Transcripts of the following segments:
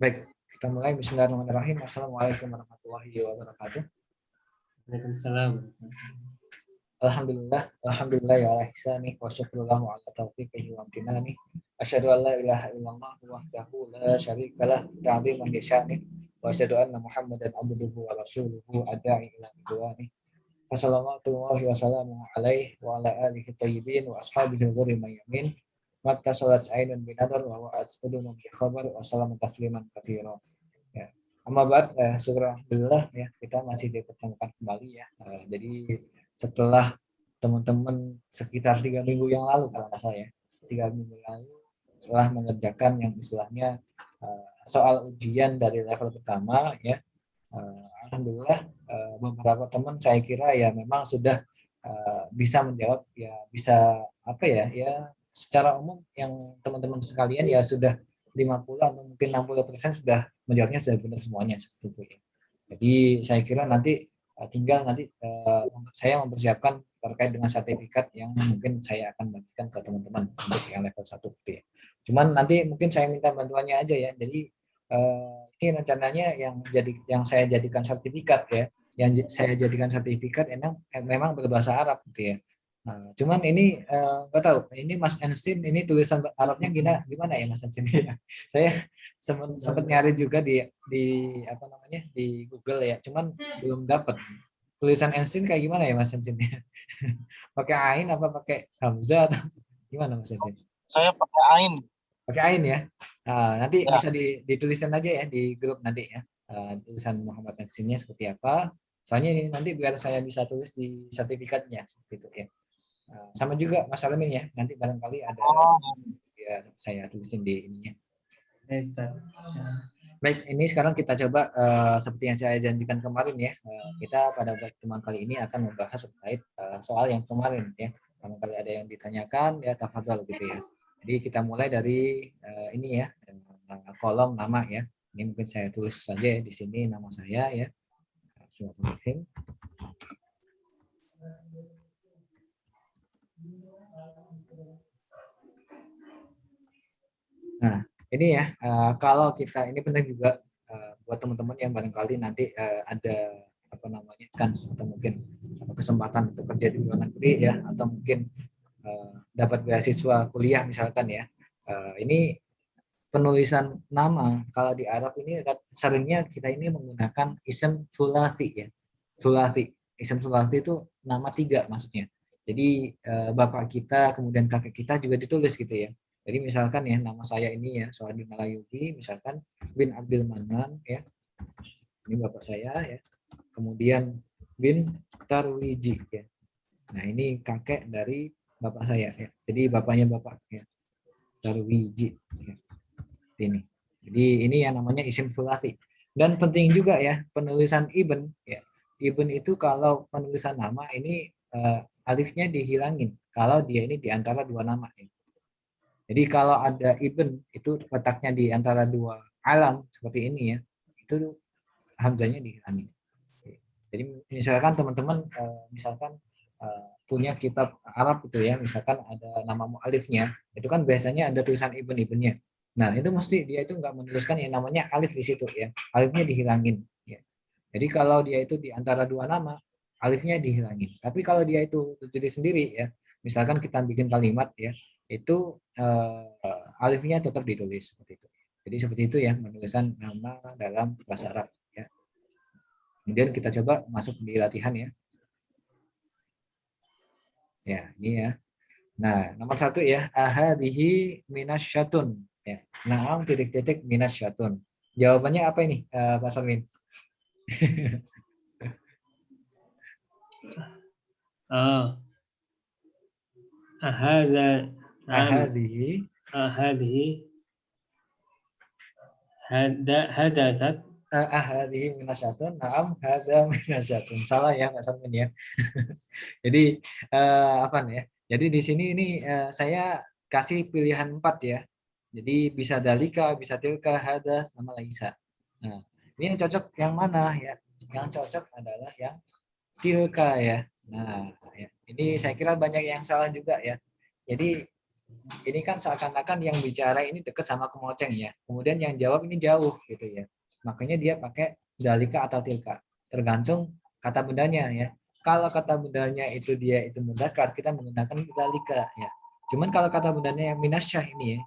Baik, kita mulai. Bismillahirrahmanirrahim. Assalamualaikum warahmatullahi wabarakatuh. Waalaikumsalam. Alhamdulillah, alhamdulillah ya ala ihsanih wa syukrullahu ala taufiqihi wa amtinani. Asyhadu an la ilaha illallah wahdahu la syarikalah ta'dziman li sya'nih wa asyhadu anna Muhammadan abduhu wa rasuluhu adda'i ila ridwanih. Wassallallahu wa sallamu alaihi wa ala alihi thayyibin wa ashabihi ghurri mayamin. Maka salat ainun binadar wa wa'asudun bi khabar wa salamu tasliman katsiran. Ya. Amma ba'd, syukur alhamdulillah ya, kita masih dipertemukan kembali ya. Jadi setelah teman-teman sekitar 3 minggu yang lalu kalau nggak salah ya, 3 minggu lalu setelah mengerjakan yang istilahnya soal ujian dari level pertama ya, alhamdulillah beberapa teman saya kira ya memang sudah bisa menjawab ya, bisa apa ya secara umum yang teman-teman sekalian ya sudah 50 atau mungkin 60% sudah menjawabnya sudah benar semuanya seperti itu ya. Jadi saya kira nanti tinggal nanti saya mempersiapkan terkait dengan sertifikat yang mungkin saya akan bagikan ke teman-teman untuk yang level 1 gitu ya. Cuman nanti mungkin saya minta bantuannya aja ya. Jadi ini rencananya yang saya jadikan sertifikat ya. Yang saya jadikan sertifikat memang berbahasa Arab gitu ya. Nah, cuman ini nggak tahu ini Mas Einstein ini tulisan Arabnya gimana ya Mas Einstein ya. Saya sempat nyari juga di apa namanya di Google ya, cuman belum dapat tulisan Einstein kayak gimana ya Mas Einstein. Pakai ain apa pakai hamzah atau gimana Mas Einstein? Saya pakai ain. Pakai ain ya. Nah, nanti Ya. bisa dituliskan aja ya di grup nanti ya. Tulisan Muhammad Einsteinnya seperti apa. Soalnya ini nanti biar saya bisa tulis di sertifikatnya seperti itu ya. Sama juga Mas Alamin ya. Nanti barangkali ada ya saya tulisin di ininya. Baik, ini sekarang kita coba seperti yang saya janjikan kemarin ya. Kita pada pertemuan kali ini akan membahas terkait soal yang kemarin ya. Barangkali ada yang ditanyakan ya, tafadhol gitu ya. Jadi kita mulai dari ini ya, kolom nama ya. Ini mungkin saya tulis saja di sini nama saya ya. Bismillahirrahmanirrahim. Nah, ini ya, kalau kita ini penting juga buat teman-teman yang barangkali nanti ada apa namanya atau mungkin kesempatan untuk kerja di luar negeri ya, atau mungkin dapat beasiswa kuliah misalkan ya. Ini penulisan nama kalau di Arab ini seringnya kita ini menggunakan ism sulasi ya. Sulasi. Ism sulasi itu nama 3 maksudnya. Jadi bapak kita kemudian kakek kita juga ditulis gitu ya. Jadi misalkan ya nama saya ini ya Soadin Alayubi misalkan bin Abdul Manan ya. Ini bapak saya ya. Kemudian bin Tarwiji ya. Nah, ini kakek dari bapak saya ya. Jadi bapaknya bapak ya. Tarwiji ya. Ini. Jadi ini yang namanya isim sulasi. Dan penting juga ya penulisan ibn ya. Ibn itu kalau penulisan nama ini alifnya dihilangin kalau dia ini di antara 2 nama ya. Jadi kalau ada ibn itu letaknya di antara 2 alam seperti ini ya, itu hamzahnya dihilangin. Jadi misalkan teman-teman misalkan punya kitab Arab itu ya, misalkan ada nama mu'alifnya, itu kan biasanya ada tulisan ibn-ibnnya. Nah itu mesti dia itu nggak menuliskan yang namanya alif di situ ya, alifnya dihilangin. Ya. Jadi kalau dia itu di antara 2 nama, alifnya dihilangin. Tapi kalau dia itu berdiri sendiri ya, misalkan kita bikin kalimat ya, itu alifnya tetap ditulis seperti itu. Jadi seperti itu ya penulisan nama dalam bahasa Arab ya. Kemudian kita coba masuk di latihan ya. Ya, ini ya. Nah, nomor 1 ya, ahadihi minasyatun. Ya, naam titik-titik minasyatun. Jawabannya apa ini, Pak Salmin? Ahadihi Hadasat. Ahadihi minasyatun. Naam hada minasyatun. Salah ya, Pak Salmin ya. Jadi apa nih ya? Jadi di sini ini saya kasih pilihan 4 ya. Jadi bisa dalika, bisa tilka, hada, sama laisa. Nah, ini yang cocok yang mana ya? Yang cocok adalah yang tilka ya. Nah, ya. Ini saya kira banyak yang salah juga ya. Jadi Ini kan seakan-akan yang bicara ini dekat sama kemoceng ya. Kemudian yang jawab ini jauh gitu ya. Makanya dia pakai dalika atau tilka. Tergantung kata bendanya ya. Kalau kata bendanya itu dia itu mudzakkar, kita menggunakan dalika ya. Cuman kalau kata bendanya yang minasyah ini ya,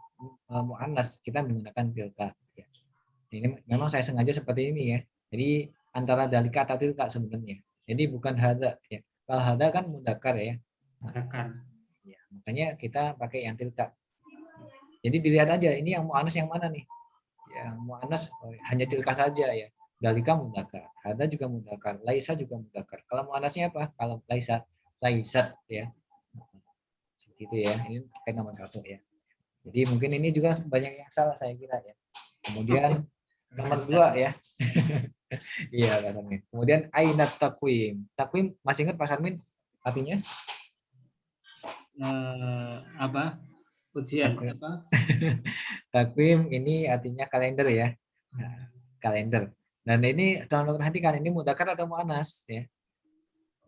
muannas, kita menggunakan tilka ya. Ini memang saya sengaja seperti ini ya. Jadi antara dalika atau tilka sebenarnya. Jadi bukan hada ya. Kalau hada kan mudzakkar ya. Nah, Akan. ya, makanya kita pakai yang tilka. Jadi dilihat aja ini yang mu'anas yang mana nih? Yang mu'anas hanya tilka saja ya. Dalika mudzakkar, hada juga mudzakkar, laisa juga mudzakkar. Kalau mu'anasnya apa? Kalau laisa, laisat ya. Seperti itu ya. Ini terkait nomor satu ya. Jadi mungkin ini juga banyak yang salah saya kira ya. Kemudian nomor dua ya. Iya Pak Sarmin. Kemudian ainat takwim. Takwim masih ingat Pak Sarmin artinya? Apa? Ujian Takwim. apa? Takwim ini artinya kalender ya. Nah, kalender. Dan ini tolong perhatikan ini mudzakkar atau muannas ya.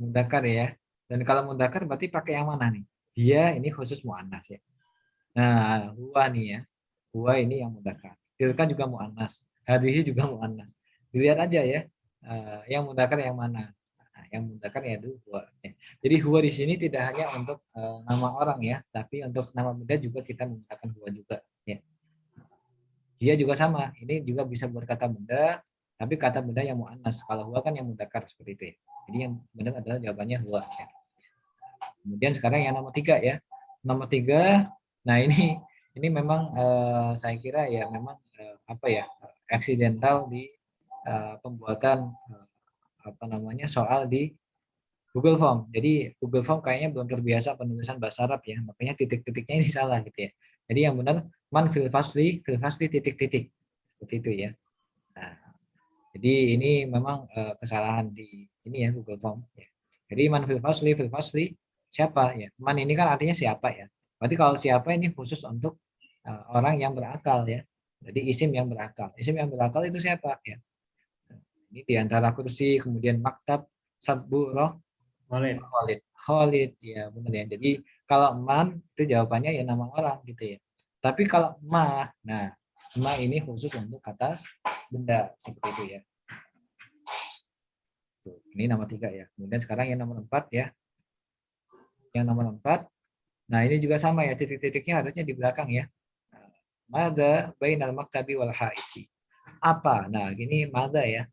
Mudzakkar ya. Dan kalau mudzakkar berarti pakai yang mana nih? Dia ini khusus muannas ya. Nah, huwa nih ya. Huwa ini yang mudzakkar. Tilka juga muannas. Hadhihi juga muannas. Dilihat aja ya. Yang mudzakkar yang mana? Nah, yang mudzakkar ya itu huwa. Ya. Jadi huwa di sini tidak hanya untuk nama orang ya, tapi untuk nama benda juga kita menggunakan huwa juga ya. Dia juga sama. Ini juga bisa berkata benda, tapi kata benda yang muannas. Kalau huwa kan yang mudzakkar seperti itu ya. Jadi yang benar adalah jawabannya huwa. Ya. Kemudian sekarang yang nomor tiga ya. Nomor tiga, nah ini memang saya kira ya memang apa ya accidental di pembuatan apa namanya soal di Google Form. Jadi Google Form kayaknya belum terbiasa penulisan bahasa Arab ya, makanya titik-titiknya ini salah gitu ya. Jadi yang benar man fil fasli titik-titik seperti itu ya. Nah, jadi ini memang kesalahan di ini ya Google Form. Ya. Jadi man fil fasli siapa ya? Man ini kan artinya siapa ya? Berarti kalau siapa ini khusus untuk orang yang berakal ya. Jadi isim yang berakal. Isim yang berakal itu siapa ya? Ini diantara kursi, kemudian maktab, sabburoh, Walid. Khalid. Khalid ya benar ya. Jadi kalau man itu jawabannya ya nama orang gitu ya. Tapi kalau ma, nah ma ini khusus untuk kata benda seperti itu ya. Tuh, ini nomor tiga ya. Kemudian sekarang yang nomor empat ya. Yang nomor empat. Nah ini juga sama ya. Titik-titiknya harusnya di belakang ya. Mada bainal maktabi wal haiti. Apa? Nah ini mada ya.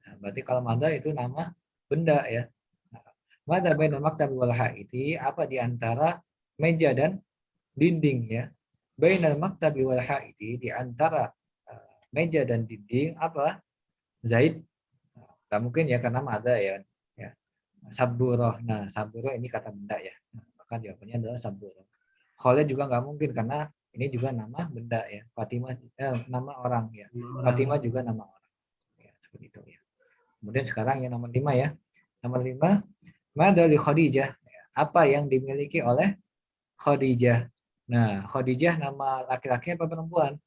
Nah, berarti kalau mada itu nama benda ya. Mada bainal maktabi wal haiti. Apa di antara meja dan dinding ya. Bainal maktabi wal haiti. Di antara meja dan dinding apa? Zaid. Gak mungkin ya karena mada ya. Ya. Saburoh. Nah, saburoh ini kata benda ya. Nah, maka jawabannya adalah saburoh. Khalid juga nggak mungkin karena ini juga nama benda ya. Fatimah nama orang ya. Fatimah Orang. juga nama orang. Ya, seperti itu ya. Kemudian sekarang yang nomor 5 ya. Nomor 5, madali Khadijah. Apa yang dimiliki oleh Khadijah? Nah, Khadijah nama laki-laki apa perempuan?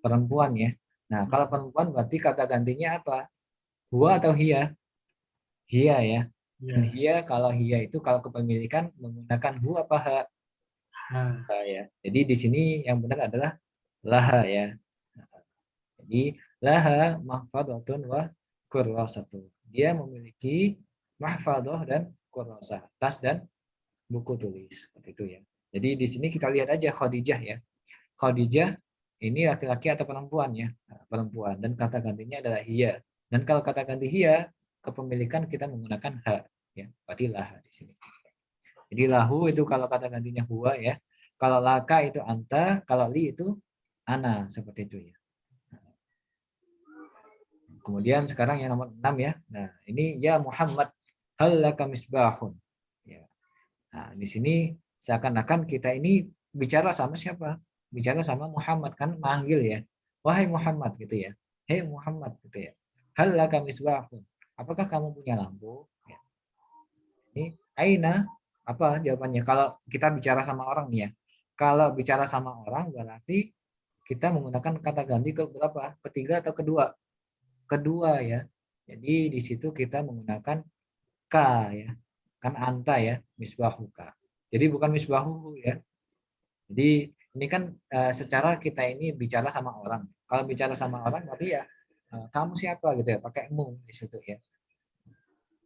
Perempuan ya. Nah, kalau perempuan berarti kata gantinya apa? Huwa atau hia? Hia ya. Dan Ya. hia kalau hia itu kalau kepemilikan menggunakan hu apa ha? Nah, Ha ya. Jadi di sini yang benar adalah laha ya. Jadi laha mahfadatun wa kurrasatu. Dia memiliki mahfadah dan kurrasah, tas dan buku tulis seperti itu ya. Jadi di sini kita lihat aja Khadijah ya. Khadijah ini laki-laki atau perempuan ya? Nah, perempuan dan kata gantinya adalah hia. Dan kalau kata ganti hia kepemilikan kita menggunakan ha ya. Berarti laha di sini. Jadi lahu itu kalau kata gantinya huwa ya. Kalau laka itu anta, kalau li itu ana seperti itu ya. Kemudian sekarang yang nomor 6 ya. Nah, ini ya Muhammad hal laka misbahun. Ya. Nah, di sini seakan-akan kita ini bicara sama siapa? Bicara sama Muhammad kan manggil ya. Wahai Muhammad gitu ya. Hei Muhammad gitu ya. Hal laka misbahun. Apakah kamu punya lampu? Ya. Ini aina apa jawabannya? Kalau kita bicara sama orang nih ya. Kalau bicara sama orang berarti kita menggunakan kata ganti ke berapa? Ketiga atau kedua? Kedua ya. Jadi di situ kita menggunakan ka ya. Kan anta ya, misbahuka. Jadi bukan misbahu ya. Jadi ini kan secara kita ini bicara sama orang. Kalau bicara sama orang berarti ya kamu siapa gitu ya, pakai mu di situ ya.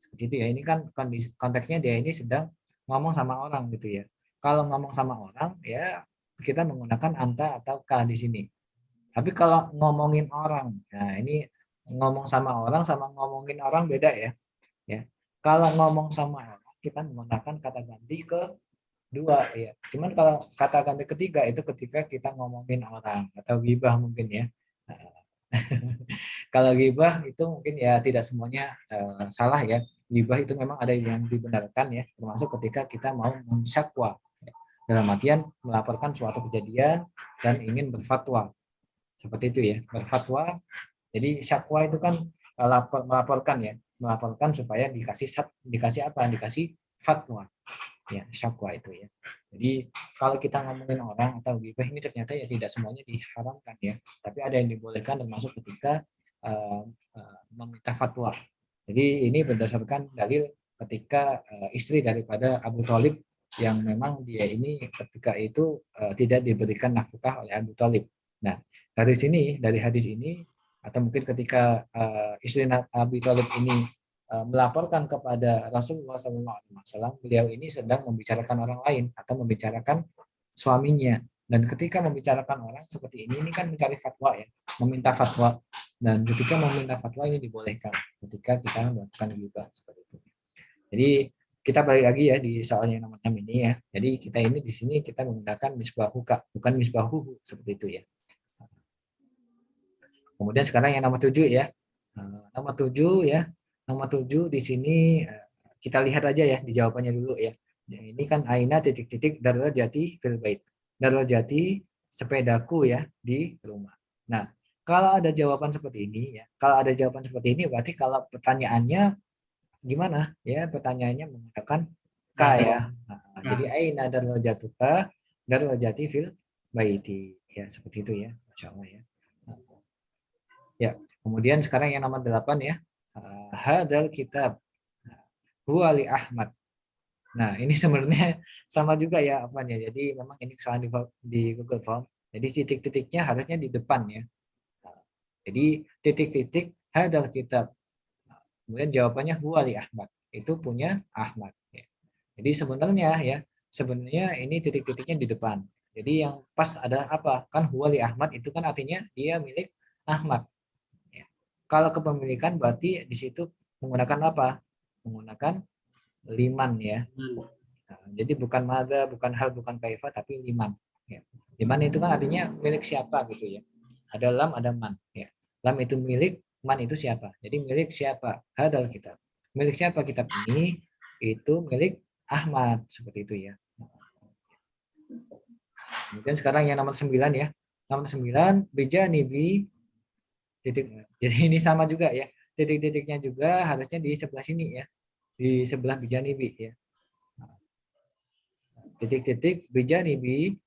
Seperti itu ya. Ini kan konteksnya dia ini sedang ngomong sama orang gitu ya. Kalau ngomong sama orang ya kita menggunakan anta atau ka di sini. Tapi kalau ngomongin orang, nah ini ngomong sama orang sama ngomongin orang beda ya. Ya. Kalau ngomong sama orang kita menggunakan kata ganti kedua ya. Cuman kalau kata ganti ketiga itu ketika kita ngomongin orang atau gibah mungkin ya. Nah, kalau gibah itu mungkin ya tidak semuanya salah ya. Gibah itu memang ada yang dibenarkan ya, termasuk ketika kita mau mensyakwa. Dalam artian melaporkan suatu kejadian dan ingin berfatwa. Seperti itu ya, berfatwa. Jadi syakwa itu kan melaporkan ya, melaporkan supaya dikasih apa? Dikasih fatwa. Ya, syakwa itu ya. Jadi kalau kita ngomongin orang atau gibah ini ternyata ya tidak semuanya diharamkan ya, tapi ada yang dibolehkan termasuk ketika meminta fatwa. Jadi ini berdasarkan dalil ketika istri daripada Abu Thalib yang memang dia ini ketika itu tidak diberikan nafkah oleh Abu Thalib. Nah, dari hadis ini atau mungkin ketika istri Abu Thalib ini melaporkan kepada Rasulullah SAW, beliau ini sedang membicarakan orang lain atau membicarakan suaminya. Dan ketika membicarakan orang seperti ini kan mencari fatwa ya, meminta fatwa. Dan ketika meminta fatwa ini dibolehkan ketika kita melakukan juga seperti itu. Jadi kita balik lagi ya di soalnya nomor 6 ini ya. Jadi kita ini di sini kita menggunakan misbahuka, bukan misbahuhu seperti itu ya. Kemudian sekarang yang nomor 7 ya. Nomor 7 ya. Nomor 7 di sini kita lihat aja ya di jawabannya dulu ya. Ini kan aina titik-titik darurat jati fil bait. Darurat jati sepedaku ya di rumah. Nah, kalau ada jawaban seperti ini ya. Kalau ada jawaban seperti ini berarti kalau pertanyaannya gimana? Ya, pertanyaannya menggunakan ka ya. Jadi aina darurat jatuka darurat jati fil baiti. Ya, seperti itu ya. Masya Allah ya. Ya, kemudian sekarang yang nomor 8 ya. Hadal kitab huwa li Ahmad. Nah, ini sebenarnya sama juga ya apanya. Jadi memang ini kesalahan di Google Form. Jadi titik-titiknya harusnya di depan ya. Jadi titik-titik hadal kitab. Kemudian jawabannya huwa li Ahmad. Itu punya Ahmad ya. Jadi sebenarnya ini titik-titiknya di depan. Jadi yang pas ada apa? Kan huwa li Ahmad itu kan artinya dia milik Ahmad. Kalau kepemilikan berarti di situ menggunakan apa? Menggunakan liman ya. Nah, jadi bukan mada, bukan hal, bukan kaifa, tapi liman. Ya. Liman itu kan artinya milik siapa gitu ya. Ada lam, ada man. Ya. Lam itu milik, man itu siapa. Jadi milik siapa? Hadal kitab. Milik siapa kitab ini? Itu milik Ahmad. Seperti itu ya. Kemudian sekarang yang nomor 9 ya. Nomor 9, bijanibi titik. Jadi ini sama juga ya. Titik-titiknya juga harusnya di sebelah sini ya. Di sebelah bijanibi ya. Titik-titik bijanibi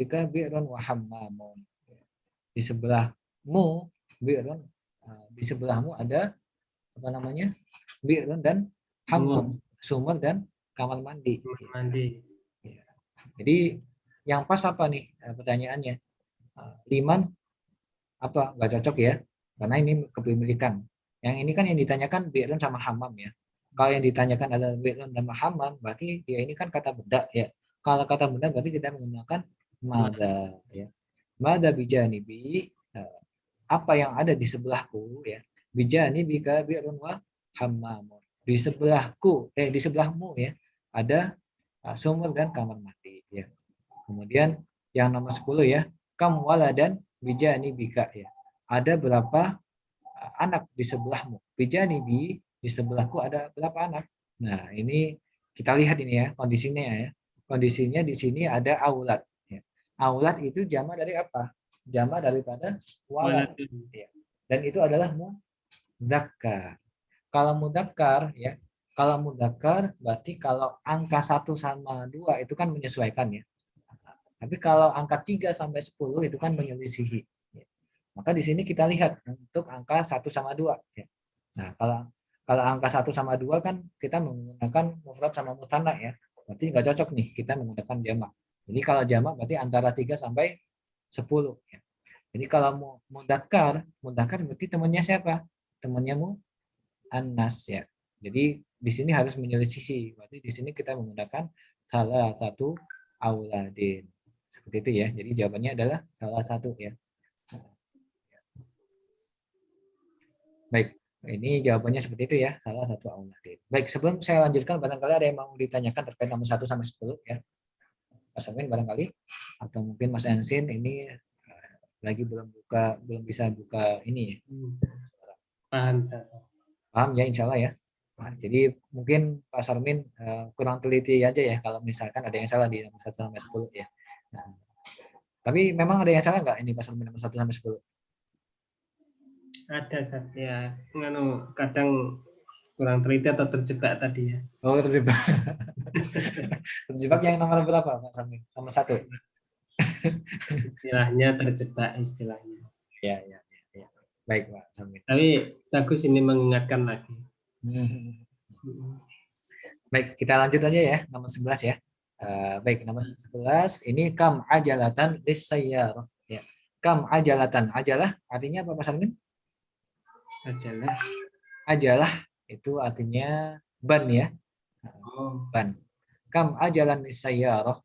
ka bi'ran wa hammamun. Di sebelahmu bi'ran, di sebelahmu ada apa namanya? Bi'ran dan hammam, sumur dan kamar mandi. Ya. Jadi yang pas apa nih pertanyaannya? Liman apa? Nggak cocok ya, karena ini kepemilikan. Yang ini kan yang ditanyakan bi'ran sama hammam ya. Kalau yang ditanyakan adalah bi'ran dan hammam, berarti dia ini kan kata benda ya. Kalau kata benda berarti tidak menggunakan mada ya. Mada bijanibi, apa yang ada di sebelahku ya. Bijanibi ka bi'ran wa hammam. Di sebelahku, di sebelahmu ya, ada sumur dan kamar mandi ya. Kemudian yang nomor 10 ya, kam waladan bijani bika ya. Ada berapa anak di sebelahmu? Bijani di sebelahku ada berapa anak? Nah, ini kita lihat ini ya kondisinya ya. Kondisinya di sini ada aulat ya. Aulat itu jama dari apa? Jama daripada walad ya. Dan itu adalah muzakkar. Kalau mudzakkar ya, kalau mudzakkar berarti kalau angka 1 sama 2 itu kan menyesuaikan ya. Tapi kalau angka 3 sampai 10 itu kan menyelisihi. Maka di sini kita lihat untuk angka 1 sama 2. Nah, kalau angka 1 sama 2 kan kita menggunakan mufrad sama mutsanna ya. Berarti nggak cocok nih kita menggunakan jamak. Jadi kalau jamak berarti antara 3 sampai 10 ya. Jadi kalau mau mudzakkar berarti temannya siapa? Temannya muannas ya. Jadi di sini harus menyelisihi. Berarti di sini kita menggunakan salah satu auladin. Seperti itu ya. Jadi jawabannya adalah salah satu ya. Baik, ini jawabannya seperti itu ya, salah satu auladin. Baik, sebelum saya lanjutkan barangkali ada yang mau ditanyakan terkait nomor 1 sampai 10 ya. Mas Amin barangkali atau mungkin Mas Ensin ini lagi belum bisa buka ini ya. Paham, Ustaz. Paham ya insya Allah ya. Nah, jadi mungkin Pak Sarmin kurang teliti aja ya kalau misalkan ada yang salah di nomor 1 sampai 10 ya. Nah, tapi memang ada yang salah nggak ini Pak Sarmin nomor 1 sampai 10? Ada, Ustaz. Ya, kadang kurang teliti atau terjebak tadi ya. Oh, terjebak. Terjebak yang nomor berapa Pak Sarmin? Nomor 1. Istilahnya terjebak istilahnya. Ya, ya, ya. Baik Pak Sarmin. Tapi bagus ini mengingatkan lagi. Baik, kita lanjut aja ya, nomor 11 ya. Baik, nomor 11 ini kam ajalatan lisayyarah ya. Kam ajalatan. Ajalah artinya apa Pak Sarmin? Ajalah. Ajalah itu artinya ban ya. Oh. Ban. Kam ajalan lisayyarah.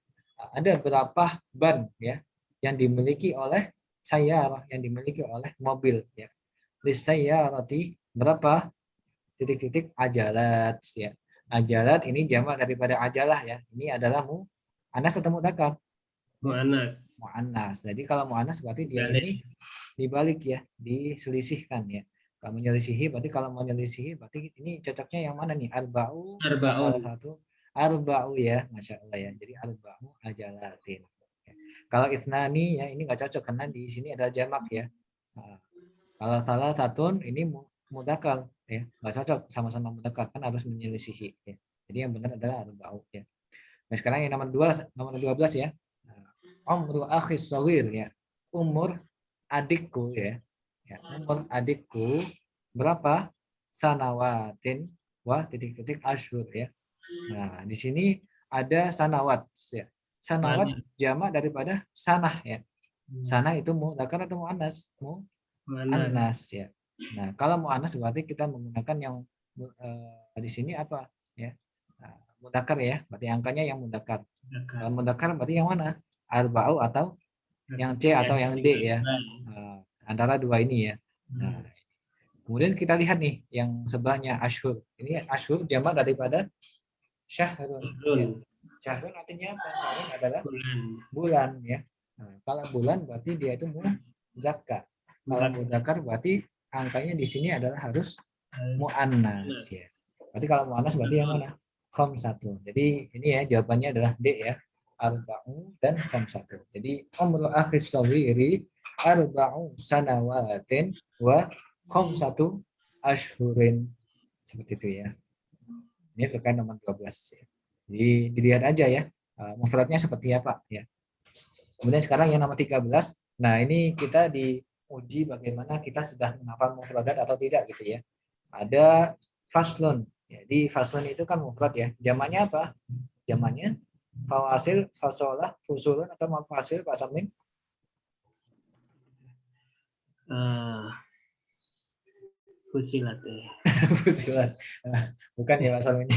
Ada berapa ban ya yang dimiliki oleh sayyarah, yang dimiliki oleh mobil ya. Lisayyarati berapa? Titik-titik ajalat ya. Ajalat ini jamak daripada ajalah ya. Ini adalah muannas atau mudzakkar? Mu'annas. Muannas. Jadi kalau muannas berarti dia Balik. ini dibalik ya, diselisihkan ya. Kalau menyelisihi berarti kalau menyelisihi berarti ini cocoknya yang mana nih? Arba'u Arba'un. salah satu arba'u ya, Masya Allah ya. Jadi arba'u ajalatin. Kalau isnani ya ini nggak cocok karena di sini ada jamak ya. Nah, kalau salah satu ini mudzakkar ya, nggak cocok sama-sama mudzakkar kan harus menyelisihi ya. Jadi yang benar adalah arba'u ya. Nah, sekarang yang nomor 12 ya. Umur akhis shagir ya. Umur adikku ya. Ya, umur adikku berapa? Sanawatin wah titik-titik asyur ya. Nah, di sini ada sanawat ya. Sanawat jamak daripada sanah ya. Sanah itu mudzakkar atau muannas? Muannas ya. Nah, kalau muannas berarti kita menggunakan yang di sini apa ya? Nah, mudzakkar ya, berarti angkanya yang mudzakkar. Kalau mudzakkar berarti yang mana? Arba'u atau yang C atau yang D ya. Antara dua ini ya. Nah, kemudian kita lihat nih yang sebelahnya asyhur. Ini asyhur jamak daripada syahrun. Ya. Syahrun artinya apa? Syahrun adalah bulan ya. Nah, kalau bulan berarti dia itu mudzakkar. Kalau mudzakkar berarti angkanya di sini adalah harus muannas ya. Berarti kalau muannas berarti yang mana? Khamsatun. Jadi ini ya jawabannya adalah D ya. Arba'u dan khamsatun. Jadi umrul akhis shagiri arba'u sanawatin wa khamsatu ashhurin. Seperti itu ya. Ini terkait nomor 12 ya. Jadi dilihat aja ya. Mufradnya seperti apa ya. Kemudian sekarang yang nomor 13. Nah, ini kita diuji bagaimana kita sudah menghafal mufradat atau tidak gitu ya. Ada faslun. Jadi faslun itu kan mufrad ya. Jamaknya apa? Jamaknya fawasil, fasolah, fusulun atau mafasil Pak Samin? Fusilat ya. Fusilat. Bukan ya Pak Samin.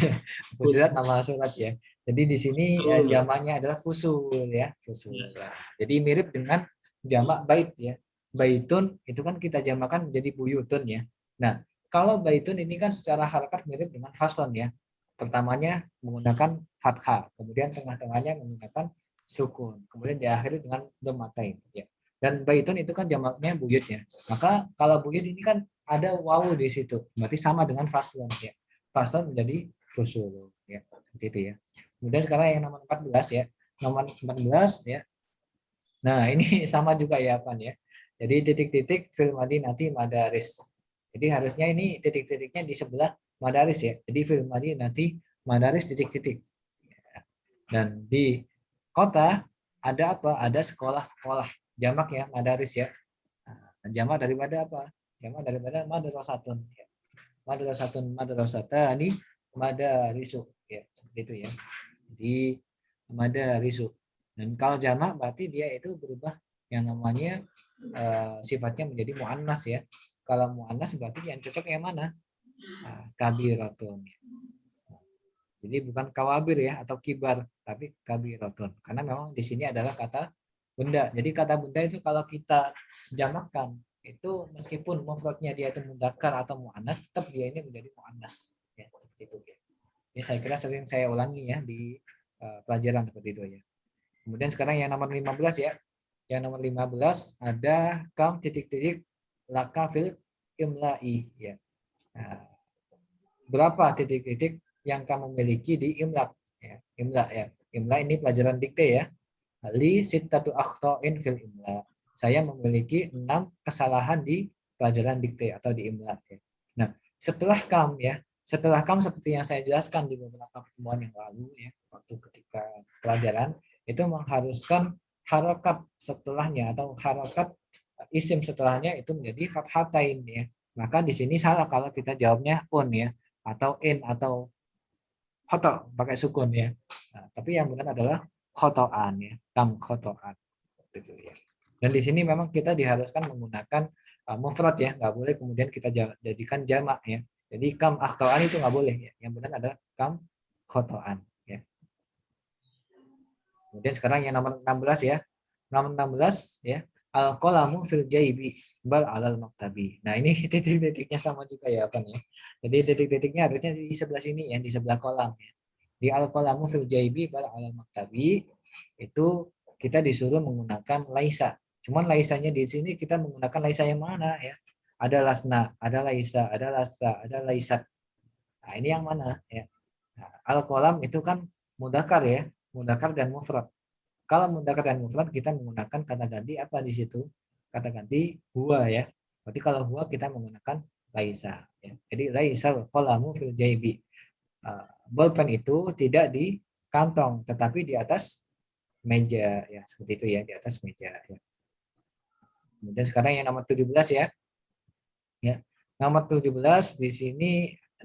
Fusilat nama surat ya. Jadi di sini jamaknya adalah fusul ya, fusul. Ya. Jadi mirip dengan jamak bait ya. Baitun itu kan kita jamakan menjadi buyutun ya. Nah, kalau baitun ini kan secara harakat mirip dengan faslon ya. Pertamanya menggunakan fathah, kemudian tengah-tengahnya menggunakan sukun, kemudian diakhiri dengan dhammatain ya. Dan baitun itu kan jamaknya buyut ya. Maka kalau buyut ini kan ada wawu di situ, berarti sama dengan faslon ya. Faslon menjadi fusul ya. Seperti itu ya. Kemudian sekarang yang nomor 14 ya. Nomor 14 ya. Nah, ini sama juga ya Pan ya. Jadi titik-titik fil madinati madaris. Jadi harusnya ini titik-titiknya di sebelah madaris ya. Jadi fil madinati madaris titik-titik. Dan di kota ada apa? Ada sekolah-sekolah. Jamak ya, madaris ya. Nah, jamak daripada apa? Jamak daripada madrasatun ya. Madrasatani madarisu ya. Seperti itu ya. Di madarisu. Dan kalau jamak berarti dia itu berubah yang namanya sifatnya menjadi muannas ya. Kalau muannas berarti yang cocok yang mana? Kabiratun. Jadi bukan kawabir ya atau kibar, tapi kabiratun. Karena memang di sini adalah kata benda. Jadi kata benda itu kalau kita jamakkan itu meskipun mufradnya dia itu mudzakkar atau muannas, tetap dia ini menjadi muannas. Ya, seperti itu ya. Ini saya kira sering saya ulangi ya di pelajaran seperti itu ya. Kemudian sekarang yang nomor 15 ya. Yang nomor 15 ada kam titik-titik laka fil imla'i ya. Nah, berapa titik-titik yang kamu miliki di imla ya. Imla ya. Imla ini pelajaran dikte ya. Li sittatu akhta'in fil imla. Saya memiliki 6 kesalahan di pelajaran dikte atau di imla ya. Nah, setelah kam ya, setelah kam seperti yang saya jelaskan di beberapa pertemuan yang lalu ya, waktu ketika pelajaran itu mengharuskan harokat setelahnya atau harokat isim setelahnya itu menjadi fathatain ya. Maka di sini salah kalau kita jawabnya un ya atau in atau khoto pakai sukun ya. Nah, tapi yang benar adalah khotoan ya, kam khotoan gitu ya. Dan di sini memang kita diharuskan menggunakan mufrad ya, nggak boleh kemudian kita jadikan jamak ya. Jadi kam akhtoan itu nggak boleh ya. Yang benar adalah kam khotoan ya. Kemudian sekarang yang nomor 16 ya. Nomor 16 ya. Al-qalamu fil jaibi bal alal maktabi. Nah, ini titik-titiknya sama juga ya kan ya. Jadi titik-titiknya harusnya di sebelah sini ya, di sebelah kolam ya. Di al-qalamu fil jaibi bal alal maktabi itu kita disuruh menggunakan laisa. Cuman laisanya di sini kita menggunakan laisa yang mana ya? Ada lasna, ada laisa, ada lasa, ada laisat. Nah, ini yang mana ya? Nah, al-qalam itu kan mudzakkar ya, mudzakkar dan mufrad. Kalau mudzakkar dan mufrad kita menggunakan kata ganti apa di situ? Kata ganti huwa ya. Berarti kalau huwa kita menggunakan laisa ya. Jadi laisal qalamu fil jaibi. Bolpen itu tidak di kantong tetapi di atas meja ya, seperti itu ya, di atas meja ya. Kemudian sekarang yang nomor 17 ya. Ya. Nomor 17 di sini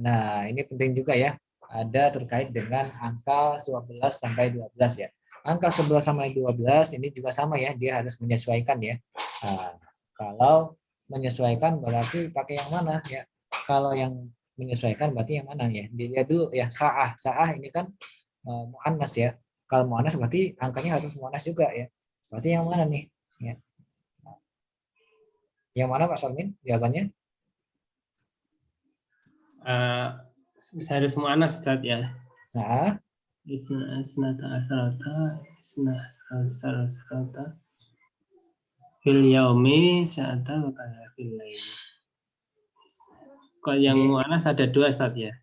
nah ini penting juga ya. Ada terkait dengan angka 11 sampai 12 ya. Angka 11 sampai 12 ini juga sama ya, dia harus menyesuaikan ya. Nah, kalau menyesuaikan berarti pakai yang mana ya? Kalau yang menyesuaikan berarti yang mana ya? Dilihat dulu ya, sa'ah. Sa'ah ini kan muannas ya. Kalau muannas berarti angkanya harus muannas juga ya. Berarti yang mana nih? Ya. Yang mana Pak Salmin jawabannya? Harus mu'anas Ustaz ya. Nah, Isnata asrata, asrata fil yaumi sa'ata wa kana fil laili. Kalau yang mu'anas ada 2 Ustaz ya.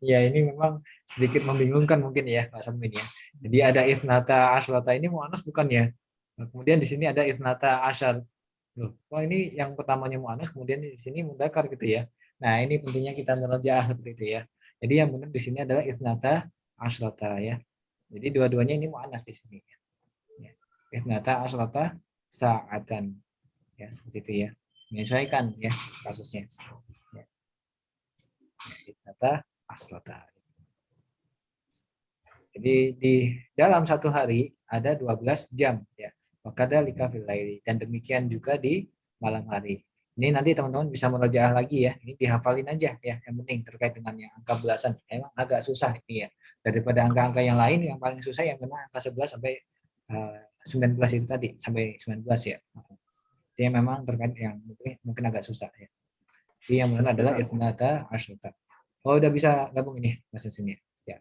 ya ini memang sedikit membingungkan mungkin ya Pak Salmin ya. Jadi ada ifnata asrata ini muannas bukan ya? Nah, kemudian di sini ada ifnata asyar. Loh, oh ini yang pertamanya muannas kemudian di sini mudzakkar gitu ya. Nah, ini pentingnya kita merajaah seperti itu ya. Jadi yang benar di sini adalah ifnata asrata ya. Jadi dua-duanya ini muannas di sini ya. Ifnata asrata sa'atan ya, seperti itu ya. Menyesuaikan ya kasusnya. Ya. Ifnata asrata. Jadi di dalam satu hari ada 12 jam ya. Wakadzalika fil laili, dan demikian juga di malam hari. Ini nanti teman-teman bisa merajaah lagi ya. Ini dihafalin aja ya, yang penting terkait dengan yang angka belasan. Emang agak susah ini ya. Daripada angka-angka yang lain yang paling susah yang memang angka 11 sampai 19 itu tadi, sampai 19 ya. Jadi memang terkait yang mungkin agak susah ya. Jadi yang benar adalah isnata asyata. Oh, udah bisa gabung ini bahasa sini ya.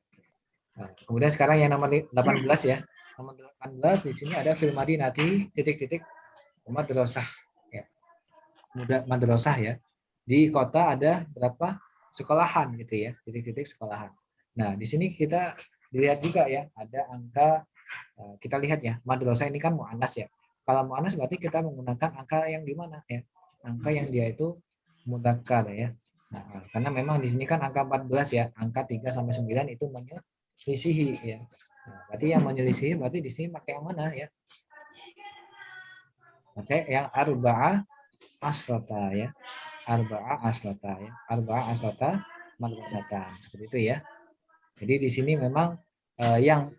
Nah, kemudian sekarang yang nomor 18 ya. Nomor 18 di sini ada fil madinati titik-titik madrasah ya. Madrasah ya. Di kota ada berapa sekolahan gitu ya, titik-titik sekolahan. Nah, di sini kita dilihat juga ya, ada angka kita lihat ya, madrasah ini kan muannas ya. Kalau muannas berarti kita menggunakan angka yang di mana ya? Angka yang dia itu mudzakkar ya. Nah, karena memang di sini kan angka 14 ya, angka 3 sampai 9 itu menyelisihi ya. Nah, berarti yang menyelisihi berarti di sini pakai yang mana ya? Pakai yang arba'ah asrata ya. Arba'ah asrata ya. Arba'ah asrata madrasatan. Seperti itu ya. Jadi di sini memang yang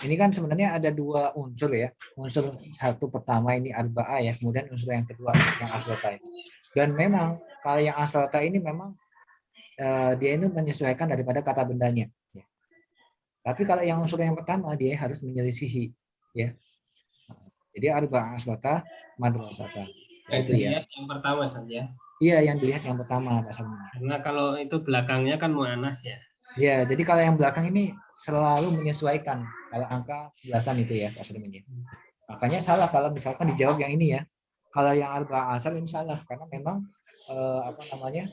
ini kan sebenarnya ada dua unsur ya. Unsur satu pertama ini arba'ah ya, kemudian unsur yang kedua yang aslata ini. Dan memang kalau yang aslata ini memang dia itu menyesuaikan daripada kata bendanya. Ya. Tapi kalau yang unsur yang pertama dia harus menyelisihi ya. Jadi arba'ah aslata madrasata. Yang Itu ya. dilihat yang pertama saja. Iya, yang dilihat yang pertama Pak Salman. Karena kalau itu belakangnya kan muannas ya. Ya, jadi kalau yang belakang ini selalu menyesuaikan kalau angka belasan itu ya Pak Salman. Makanya salah kalau misalkan dijawab yang ini ya. Kalau yang arba'ah asal ini salah karena memang apa namanya?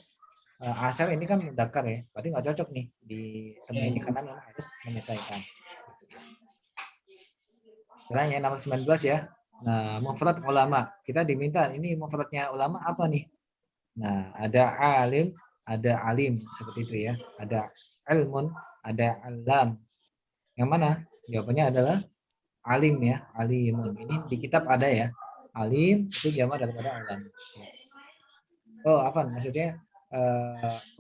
Asal ini kan mudzakkar ya. Berarti nggak cocok nih di temen ini karena memang harus menyesuaikan. Sekarang yang nomor 19 ya. Nah, mufrad ulama. Kita diminta ini mufradnya ulama apa nih? Nah, ada alim, ada alim seperti itu ya. Ada ilmun, ada alam. Yang mana? Jawabannya adalah alim ya, alimun. Ini di kitab ada ya. Alim itu jamak daripada alam. Oh, apa? Maksudnya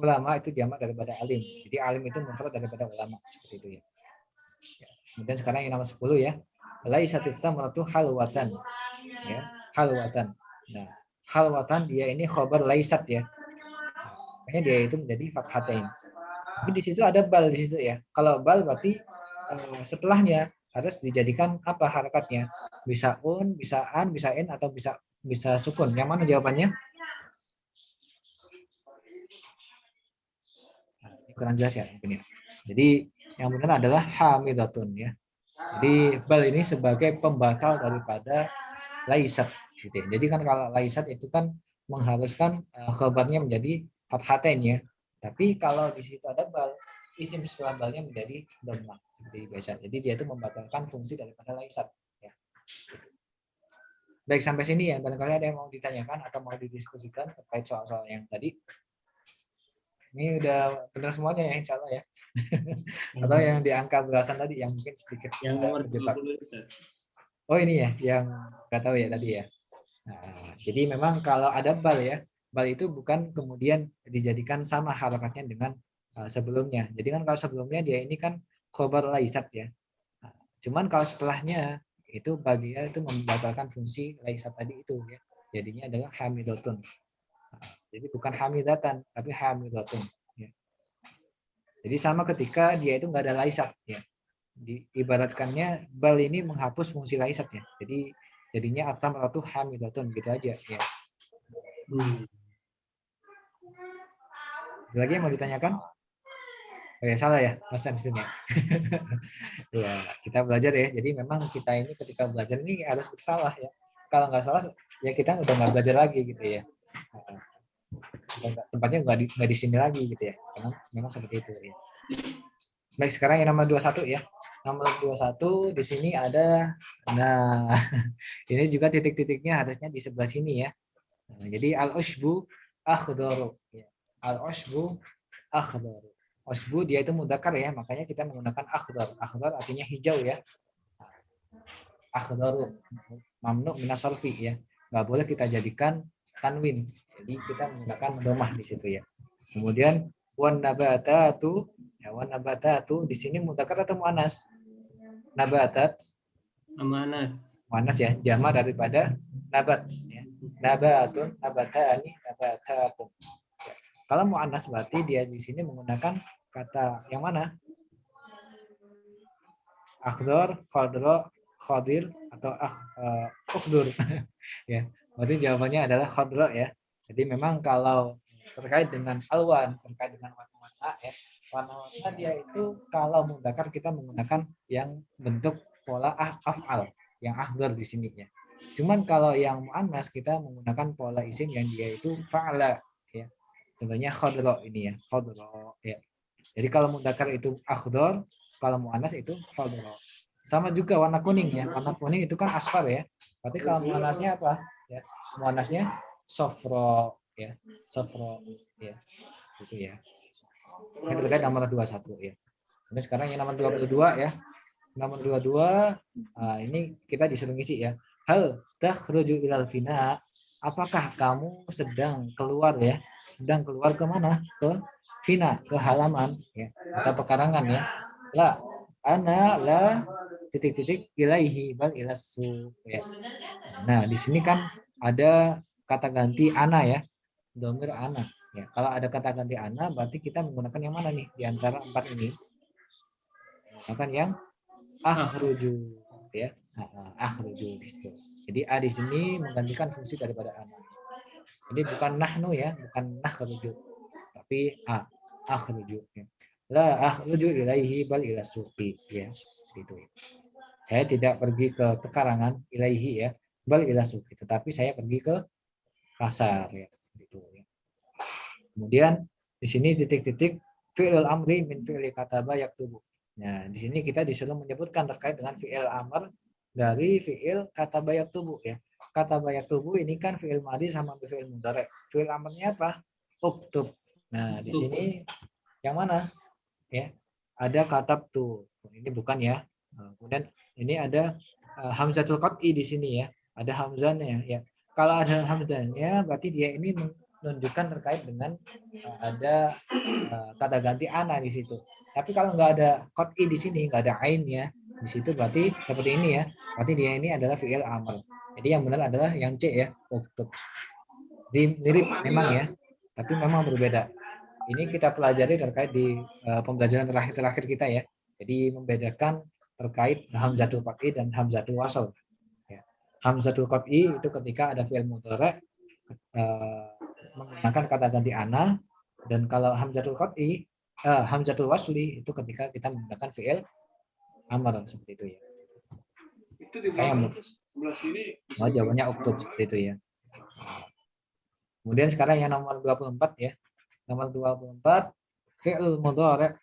ulama itu jamak daripada alim. Jadi alim itu mufrad daripada ulama seperti itu ya. Kemudian sekarang yang nomor 10 ya. Laisatis samratu halwatan. Ya, halwatan. Nah, halwatan dia ini khabar laisat ya. Makanya dia itu menjadi fathatain. Tapi di situ ada bal di situ ya. Kalau bal berarti setelahnya harus dijadikan apa harakatnya? Bisa un, bisa an, bisa in atau bisa sukun. Yang mana jawabannya? Nah, ini kurang jelas ya mungkin ya. Jadi yang benar adalah hamidatun ya. Jadi bal ini sebagai pembatal daripada laisat gitu ya. Jadi kan kalau laisat itu kan mengharuskan khabarnya menjadi fathatain ya. Tapi kalau di situ ada bal, isim setelah balnya menjadi dhammah seperti biasa. Jadi dia itu membatalkan fungsi daripada laisat ya. Baik sampai sini ya. Barangkali ada yang mau ditanyakan atau mau didiskusikan terkait soal-soal yang tadi. Ini udah benar semuanya ya insya Allah ya. Atau yang di angka belasan tadi yang mungkin sedikit Yang nomor terjebak. 20 Ustaz. Oh ini ya yang nggak tahu ya tadi ya. Nah, jadi memang kalau ada bal ya, bal itu bukan kemudian dijadikan sama harokatnya dengan sebelumnya. Jadi kan kalau sebelumnya dia ini kan khobar laisat ya. Nah, cuman kalau setelahnya itu bagian itu membatalkan fungsi laisat tadi itu ya. Jadinya adalah hamidotun. Nah, jadi bukan hamidatan tapi hamidotun. Ya. Jadi sama ketika dia itu nggak ada laisat ya. Diibaratkannya bal ini menghapus fungsi laisat ya. Jadi jadinya asam atau hamidatun gitu aja ya. Ada lagi yang mau ditanyakan? Oh ya salah ya, Mas Samsun ya. Ya, kita belajar ya. Jadi memang kita ini ketika belajar ini harus bersalah ya. Kalau nggak salah ya kita udah nggak belajar lagi gitu ya. Tempatnya nggak di sini lagi gitu ya. Karena memang seperti itu ya. Baik, sekarang yang nomor 21 ya. Nomor 21 di sini ada, nah ini juga titik-titiknya harusnya di sebelah sini ya. Nah, jadi al-ushbu akhdaru. Ya. Al-ushbu akhdaru. Ushbu dia itu mudzakkar ya, makanya kita menggunakan akhdar. Akhdar artinya hijau ya. Akhdaru mamnu minas sarfi ya. Nggak boleh kita jadikan tanwin. Jadi kita menggunakan domah di situ ya. Kemudian wan nabatatu ya, wan nabatatu di sini mudzakkar atau muannas? Nabatat muannas ya, jamak daripada nabat ya. Nabatun, nabatani, nabatatun. Ya. Kalau muannas berarti dia di sini menggunakan kata yang mana? Akhdar, khadra, khadir atau ukhdur. Ya. Berarti jawabannya adalah khadra ya. Jadi memang kalau terkait dengan alwan, terkait dengan warna-warna ya, warna-warna dia itu kalau mudzakkar kita menggunakan yang bentuk pola af'al, yang akhdar di sini ya. Cuman kalau yang muannas kita menggunakan pola isim yang dia itu fa'ala ya. Contohnya khadra ini ya, khadra ya. Jadi kalau mudzakkar itu akhdar, kalau muannas itu khadra. Sama juga warna kuning ya. Warna kuning itu kan asfar ya. Berarti kalau muannasnya apa? Ya. Muannasnya sofro ya. Sofro ya. Gitu ya. Ini terkait nomor 21 ya. Ini sekarang yang nomor 22 ya. Nomor 22 ini kita disuruh ngisi ya. Hal takhruju ilal fina. Apakah kamu sedang keluar ya? Sedang keluar ke mana? Ke fina, ke halaman ya, atau pekarangan ya. La, ana la titik-titik ilaihi bal ilasu ya. Nah, di sini kan ada kata ganti ana ya, domir ana. Ya, kalau ada kata ganti ana, berarti kita menggunakan yang mana nih di antara 4 ini? Menggunakan yang akhruju ya. Akhruju di situ. Jadi a di sini menggantikan fungsi daripada ana. Jadi bukan nahnu ya, bukan nakhruju, tapi akhruju ya. La akhruju ilaihi bal ila suqi ya. Gitu ya. Saya tidak pergi ke pekarangan ilaihi ya, bal ila suqi, tetapi saya pergi ke pasar ya. Gitu ya. Kemudian di sini titik-titik fi'il amri min fi'li kataba yaktubu. Nah, di sini kita disuruh menyebutkan terkait dengan fi'il amr dari fi'il kataba yaktubu ya. Kataba yaktubu ini kan fi'il madhi sama fi'il mudhari. Fi'il amrnya apa? Uktub. Nah, di sini yang mana? Ya. Ada katab tuh. Ini bukan ya. Kemudian ini ada hamzatul qat'i di sini ya. Ada hamzahnya ya. Kalau ada hamzahnya berarti dia ini menunjukkan terkait dengan ada kata ganti ana di situ. Tapi kalau nggak ada qat'i di sini, nggak ada ainnya di situ berarti seperti ini ya. Berarti dia ini adalah fi'il amr. Jadi yang benar adalah yang C ya, uktub. Jadi mirip memang ya, tapi memang berbeda. Ini kita pelajari terkait di pembelajaran terakhir kita ya. Jadi membedakan terkait hamzatul qat'i dan hamzatul wasl. Ya. Hamzatul qat'i itu ketika ada fi'il mudhari menggunakan kata ganti ana, dan kalau hamzatul qat'i hamzatul wasli itu ketika kita menggunakan fi'il amr seperti itu ya. Itu di belakang sebelah sini. Jawabannya uktub seperti itu ya. Kemudian sekarang yang nomor 24 ya. Nomor 24 fi'il mudhari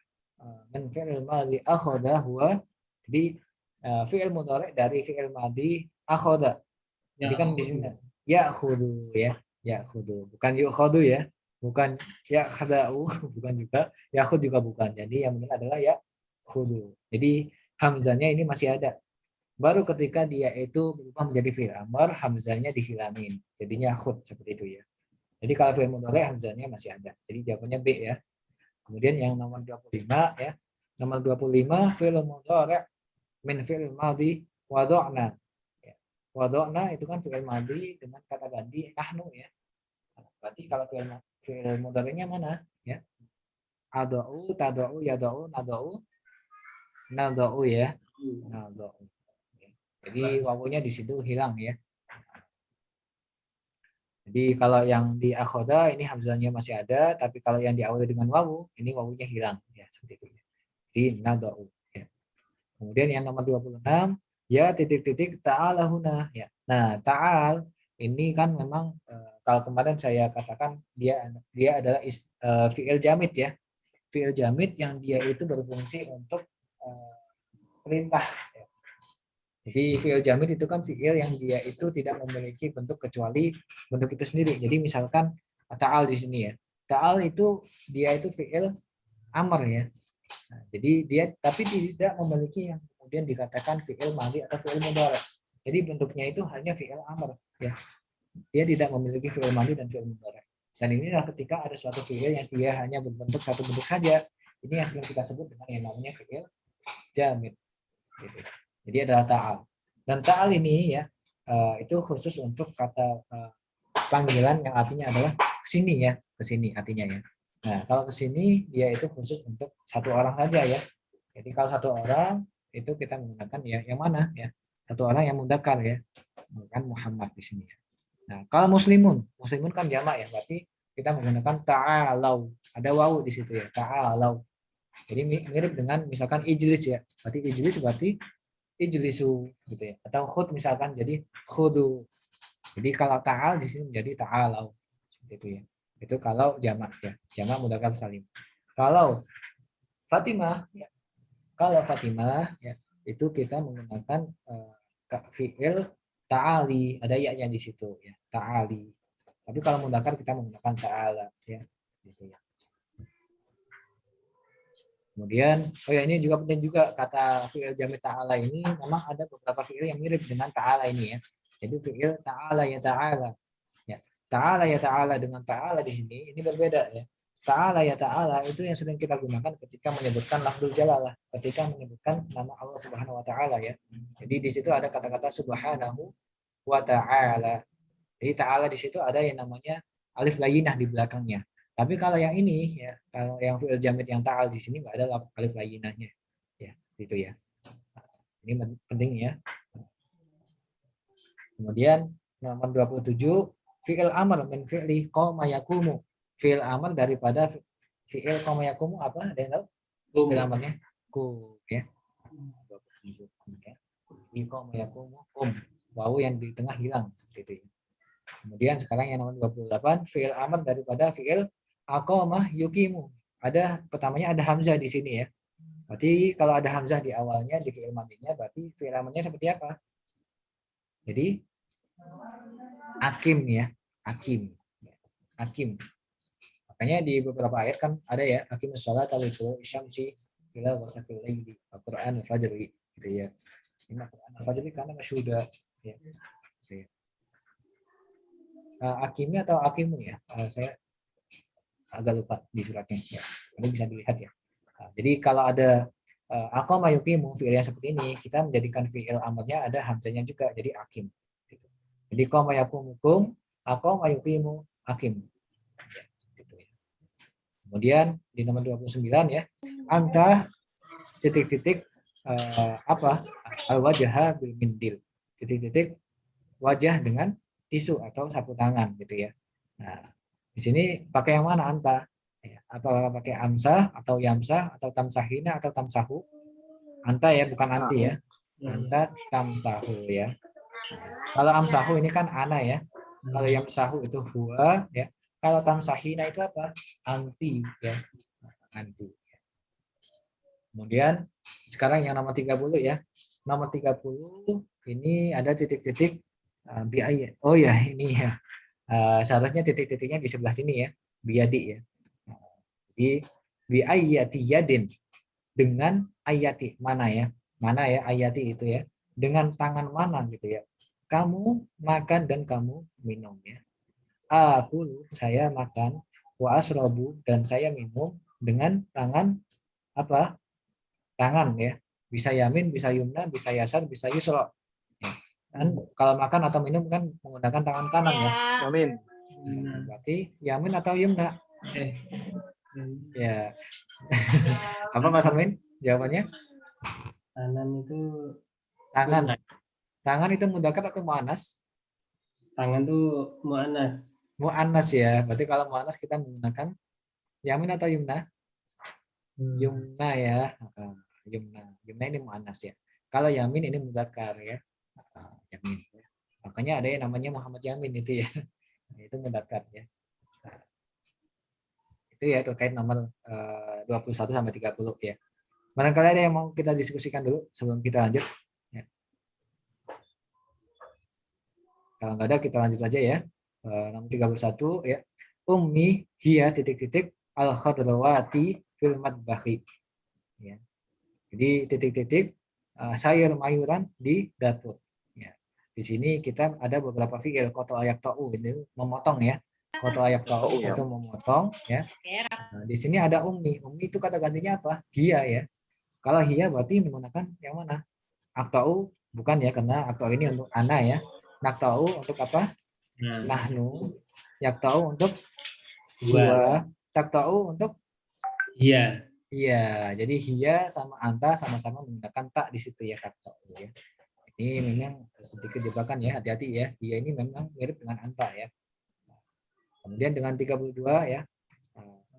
min fi'il madhi akhadha huwa. Jadi fi'il mudhari dari fi'il madhi akhadha. Jadi kan di sini ya'khudhu ya. Ya'khudhu, bukan yu'khadhu ya. Bukan ya'khadhu, bukan juga ya'khudh juga bukan. Jadi yang benar adalah ya'khudhu. Jadi hamzahnya ini masih ada. Baru ketika dia itu berubah menjadi fi'il amr, hamzahnya dihilangin. Jadinya khud seperti itu ya. Jadi kalau fi'il mudhari hamzahnya masih ada. Jadi jawabannya B ya. Kemudian yang nomor 25 ya. Nomor 25 fi'il mudhari min fi'il madhi wada'na. Ya. Wada'na itu kan fi'il madhi dengan kata ganti nahnu ya. Berarti kalau fi'il mudhari'nya mana ya? Ada'u, tada'u, yada'u, nada'u, nada'u ya. Nada'u. Jadi wawunya di situ hilang ya. Jadi kalau yang di akhoda ini hamzahnya masih ada, tapi kalau yang diawali dengan wawu ini wawunya hilang ya, seperti itu ya. Di nadau ya. Kemudian yang nomor 26 ya titik-titik ta'alahuna ya. Nah, ta'al ini kan memang kalau kemarin saya katakan dia adalah fi'il jamid ya. Fi'il jamid yang dia itu berfungsi untuk perintah. Ya. Jadi fi'il jamid itu kan fi'il yang dia itu tidak memiliki bentuk kecuali bentuk itu sendiri. Jadi misalkan ta'al di sini ya. Ta'al itu dia itu fi'il amr ya. Nah, jadi dia tapi tidak memiliki yang kemudian dikatakan fi'il madhi atau fi'il mudhari. Jadi bentuknya itu hanya fi'il amr ya. Dia tidak memiliki fi'il madhi dan fi'il mudhari. Dan inilah ketika ada suatu fi'il yang dia hanya berbentuk satu bentuk saja. Ini yang sering kita sebut dengan yang namanya fi'il jamid. Gitu. Jadi adalah ta'al. Dan ta'al ini ya itu khusus untuk kata panggilan yang artinya adalah kesini ya, kesini artinya ya. Nah kalau kesini dia itu khusus untuk satu orang saja ya. Jadi kalau satu orang itu kita menggunakan ya yang mana ya, satu orang yang mudzakkar ya, bukan Muhammad di sini. Nah kalau muslimun kan jamak ya, berarti kita menggunakan ta'alau, ada wawu di situ ya, ta'alau. Jadi mirip dengan misalkan ijlis ya, berarti ijlisu gitu ya, atau khud misalkan jadi khudu. Jadi kalau ta'al di sini menjadi ta'alau seperti itu ya. Itu kalau jamak ya, jamak mudzakkar salim. Kalau Fatimah ya, ya itu kita menggunakan fi'il ta'ali, ada ya di situ ya, ta'ali. Tapi kalau mudzakkar kita menggunakan ta'ala ya, gitu ya. Kemudian, ini juga penting juga kata fi'il jamid ta'ala ini memang ada beberapa fi'il yang mirip dengan ta'ala ini ya. Jadi fi'il ta'ala ya ta'ala. Ya. Ta'ala ya ta'ala dengan ta'ala di sini ini berbeda ya. ta'ala ya ta'ala itu yang sering kita gunakan ketika menyebutkan lafzul jalalah, ketika menyebutkan nama Allah Subhanahu wa taala ya. Jadi di situ ada kata-kata subhanahu wa ta'ala. Jadi ta'ala di situ ada yang namanya alif layyinah di belakangnya. Tapi kalau yang ini ya, kalau yang fi'il jamid yang ta'al di sini nggak ada alif layyinahnya. Ya, gitu ya. Ini penting ya. Kemudian nomor 27 fi'il amr min fi'li qama yakumu. Fi'il amr daripada fi'il qama yakumu apa? Ada yang tahu? Fi'il amrnya ku ya. 27 ya. Fi qama yakumu wawu yang di tengah hilang seperti itu. Kemudian sekarang yang nomor 28 fi'il amr daripada fi'il aqamah yuqimu. Ada pertamanya ada hamzah di sini ya. Berarti kalau ada hamzah di awalnya di fi'il madhinya berarti fi'il amrnya seperti apa? Jadi akim ya, akim. Akim. Makanya di beberapa ayat kan ada ya akim sholat al-itu syamsi ila wasaqil laili Al-Qur'an al-fajr gitu ya. Ini Al-Qur'an al-fajr karena masyhuda ya. Gitu ya. Akimnya atau akimu ya? Saya agak lupa di suratnya ya. Ini bisa dilihat ya. Jadi kalau ada aqama yuqimu fi'il yang seperti ini, kita menjadikan fi'il amrnya ada hamzahnya juga jadi akim. Gitu. Jadi qama yaqumukum, aqama yuqimu, akim. Ya, gitu ya. Kemudian di nomor 29 ya, anta titik-titik apa? Al-wajha bil mindil. Titik-titik wajah dengan tisu atau sapu tangan gitu ya. Nah, di sini pakai yang mana anta? Apakah pakai amsah atau yamsah atau tamsahina atau tamsahu? Anta ya, bukan anti ya. Anta tamsahu ya. Kalau amsahu ini kan ana ya. Kalau yamsahu itu huwa ya. Kalau tamsahina itu apa? Anti ya. Anti. Kemudian sekarang yang nomor 30 ya. Nomor 30 ini ada titik-titik biaya. Oh ya, ini ya. Seharusnya titik-titiknya di sebelah sini ya. Biadi ya. Jadi biayati yadin dengan ayati mana ya? Mana ya ayati itu ya? Dengan tangan mana gitu ya? Kamu makan dan kamu minum ya. Aku saya makan wa asrobu dan saya minum dengan tangan apa? Tangan ya. Bisa yamin, bisa yumna, bisa yasar, bisa yusro. Ya. Kan kalau makan atau minum kan menggunakan tangan kanan ya. Amin. Berarti yamin atau yumna? Ya. Apa Mas Armin? Jawabannya? Kanan itu Tangan. Tangan itu mudzakkar atau muannas? tangan tuh muannas. Muannas ya. Berarti kalau muannas kita menggunakan yamin atau yumna? Yumna ya. Yumna. Yumna ini muannas ya. Kalau yamin ini mudzakkar ya. Yamin. Makanya ada yang namanya Muhammad Yamin itu ya. Itu mudzakkar ya. Itu ya terkait nomor 21 sampai 30 ya. Barangkali ada yang mau kita diskusikan dulu sebelum kita lanjut. Ya. Kalau nggak ada kita lanjut aja ya. Nomor 31 ya. Ummi hiya titik-titik al khadrawati fil madbahi. Ya. Jadi titik-titik sayur-mayuran di dapur. Ya. Di sini kita ada beberapa fiil koto ayak ta'u ini memotong ya. Koto ayak ta'u itu memotong ya. Nah, di sini ada ummi. Ummi itu kata gantinya apa? Hiya ya. Kalau hiya berarti menggunakan yang mana? Aktau bukan ya karena aktau ini untuk ana ya. Naktau untuk apa? Nahnu. Yaktau untuk dua. Taktau untuk Iya. iya. Jadi hiya sama anta sama-sama menggunakan tak di situ ya taktau ya. Ini memang sedikit jebakan ya, hati-hati ya. Hiya ini memang mirip dengan anta ya. Kemudian dengan 32 ya.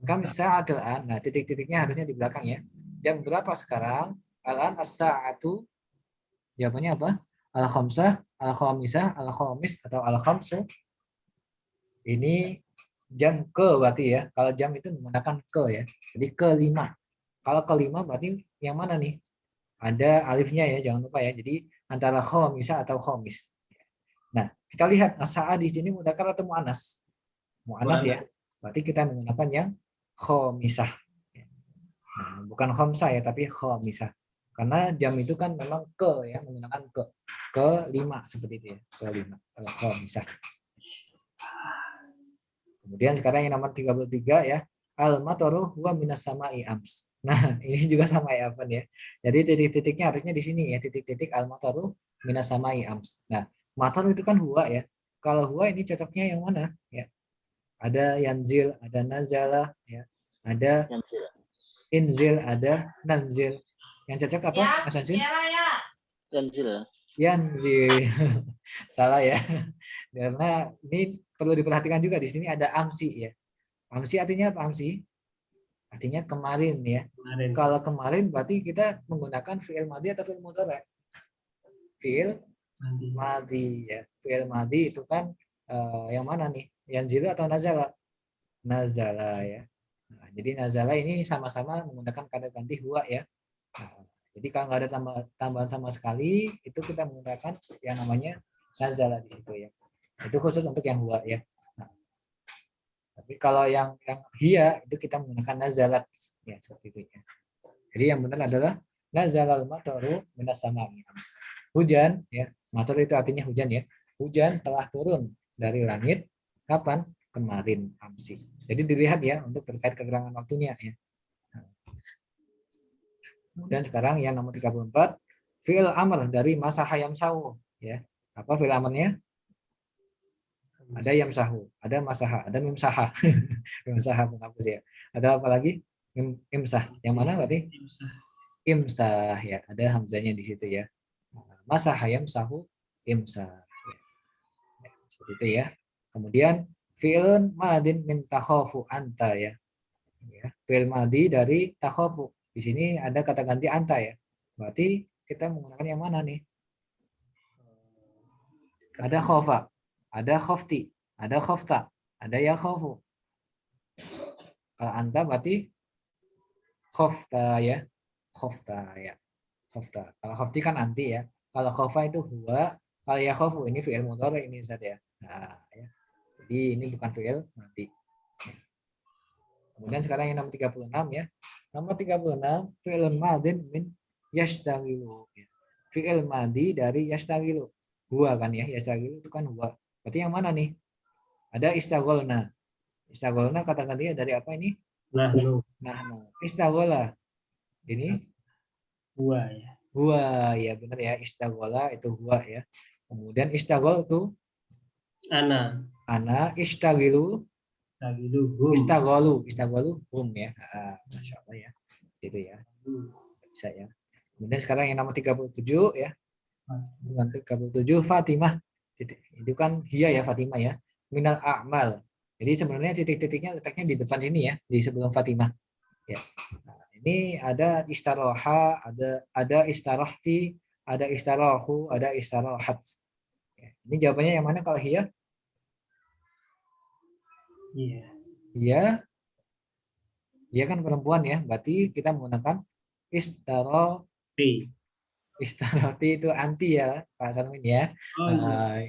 Kam sa'atul an. Nah, titik-titiknya harusnya di belakang ya. Jam berapa sekarang? Al-an as-sa'atu. Jawabannya apa? Al-khamsah, al-khamisah, al-khamis atau al-khamsu. Ini jam ke berarti ya. Kalau jam itu menggunakan ke ya. Jadi kelima. Kalau kelima berarti yang mana nih? Ada alifnya ya, jangan lupa ya. Jadi antara khamisah atau khamis. Nah, kita lihat as-sa'a di sini mudzakkar atau muannas? Muannas ya. Berarti kita menggunakan yang khamisah. Nah, bukan khamsah ya, tapi khamisah. Karena jam itu kan memang ke ya, menggunakan ke 5 seperti itu ya, ke 5 kalau khamisah. Kemudian sekarang yang nomor 33 ya, al-mataru huwa minas sama'i ams. Nah, ini juga sama ya, Van ya. Jadi titik-titiknya harusnya di sini ya, titik-titik al-mataru minas sama'i ams. Nah, matar itu kan huwa ya. Kalau huwa ini cocoknya yang mana? Ya. Ada yanzil, ada nazala, ya. Ada Yanzil. inzil, ada nanzil. Yang cocok apa, Mas Ansin? Yanzil. Yanzil. Salah ya. Karena ini perlu diperhatikan juga di sini ada amsi ya. Amsi artinya apa amsi? Artinya kemarin ya. Kemarin. Kalau kemarin berarti kita menggunakan fi'il madhi atau fi'il mudhari'? Fi'il Nanti. madhi ya. Fi'il madhi itu kan yang mana nih? Yanzilu atau nazala? Nazala ya. Nah, jadi nazala ini sama-sama menggunakan kata ganti huwa ya. Nah, jadi kalau nggak ada tambahan sama sekali, itu kita menggunakan yang namanya nazala di situ ya. Itu khusus untuk yang huwa ya. Nah, tapi kalau yang hiya itu kita menggunakan nazalat ya seperti itu ya. Jadi yang benar adalah nazalal mataru minas sama'i. Hujan ya, matar itu artinya hujan ya. Hujan telah turun dari langit kapan? Kemarin amsi. Jadi dilihat ya untuk terkait keterangan waktunya ya. Kemudian sekarang yang nomor 34 fi'il amr dari masaha yamsahu ya. Apa fi'il amrnya? Ada yamsahu, ada masaha, ada mimsaha. Mimsaha penghapus ya. Ada apa lagi? Imsah. Yang mana berarti? Imsah ya. Ada hamzanya di situ ya. Masaha yamsahu imsah. Ya, seperti itu ya. Kemudian fi'ilun madin min takhafu anta ya. Fi'il madi dari takhafu. Di sini ada kata ganti anta ya. Berarti kita menggunakan yang mana nih? Ada khofa, ada khofti, ada khofta, ada ya khofu. Kalau anta berarti khofta ya. Khofta ya. Khofta. Kalau khofti kan anti ya. Kalau khofa itu huwa. Kalau ya khofu ini fi'il mudhari ini saja ya. Nah, ya. Jadi ini bukan fi'il madi. Kemudian sekarang yang nomor 36 ya. Nomor 36 fi'ilun madin min yashtaghilu. Fi'il madi dari yashtaghilu. Huwa kan ya, yashtaghilu itu kan huwa. Berarti yang mana nih? Ada istagholna. Istagholna kata gantinya dari apa ini? Nahnu. Nahnu. Istaghola. Ini Huwa ya. huwa ya benar ya. Istaghola itu huwa ya. Kemudian istaghol itu ana, istaghilu istagolu hum ya. Masya Allah ya. Itu ya. Bisa ya. Kemudian sekarang yang nomor 37 ya. Dengan 37 Fatimah. Itu kan hiya ya Fatimah ya. Minal a'mal. Jadi sebenarnya titik-titiknya letaknya di depan sini ya, di sebelum Fatimah. Ya. Nah, ini ada istaroha, ada istarahti, ada istarohu, ada istarohat. Ya. Ini jawabannya yang mana kalau hiya? Iya. Iya. Dia kan perempuan ya, berarti kita menggunakan istaroti itu anti ya Pak Sarmin ya. Oh iya.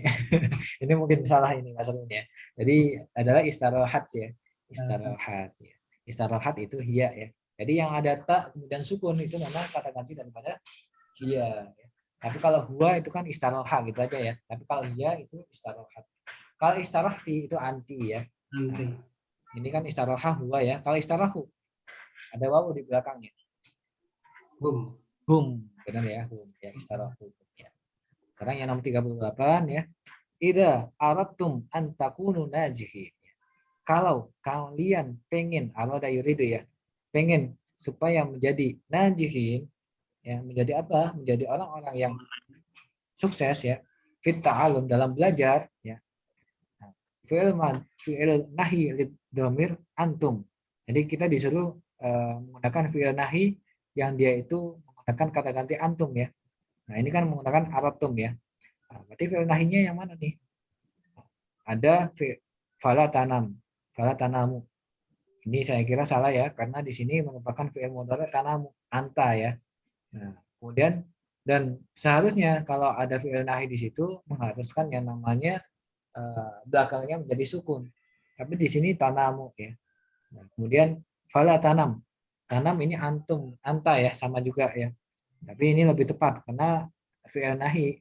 Ini mungkin salah ini Pak Sarmin ya. Jadi adalah istarohat ya. Istarohat ya. Istarohat itu hiya ya. Jadi yang ada tak kemudian sukun itu memang kata ganti daripada hiya ya. Tapi kalau huwa itu kan istaroha gitu aja ya. Tapi kalau hiya itu istarohat. Kalau istarahti itu anti ya. Nanti. Ini kan istaroha huwa ya. Kalau istarahu ada wawu di belakangnya. Hum, benar ya, hum ya istarahu ya. Sekarang yang nomor 38 ya. Idza aradtum an takunu najihin. Kalau kalian pengen arada yuridu ya. Pengen supaya menjadi najihin ya, menjadi apa? Menjadi orang-orang yang sukses ya. Fit ta'alum dalam belajar ya. Fi'il nahi lidhamir antum. Jadi kita disuruh menggunakan fi'il nahi yang dia itu menggunakan kata ganti antum ya. Nah ini kan menggunakan aratum ya. Nah, berarti fi'il nahinya yang mana nih? Ada fala tanam, fala tanamu. Ini saya kira salah ya karena di sini merupakan fi'il mudhari tanamu, anta ya. Nah kemudian dan seharusnya kalau ada fi'il nahi di situ mengharuskan yang namanya belakangnya menjadi sukun. Tapi di sini tanamu ya. Nah, kemudian fala tanam. Tanam ini antum, anta ya, sama juga ya. Tapi ini lebih tepat karena fi'il nahi.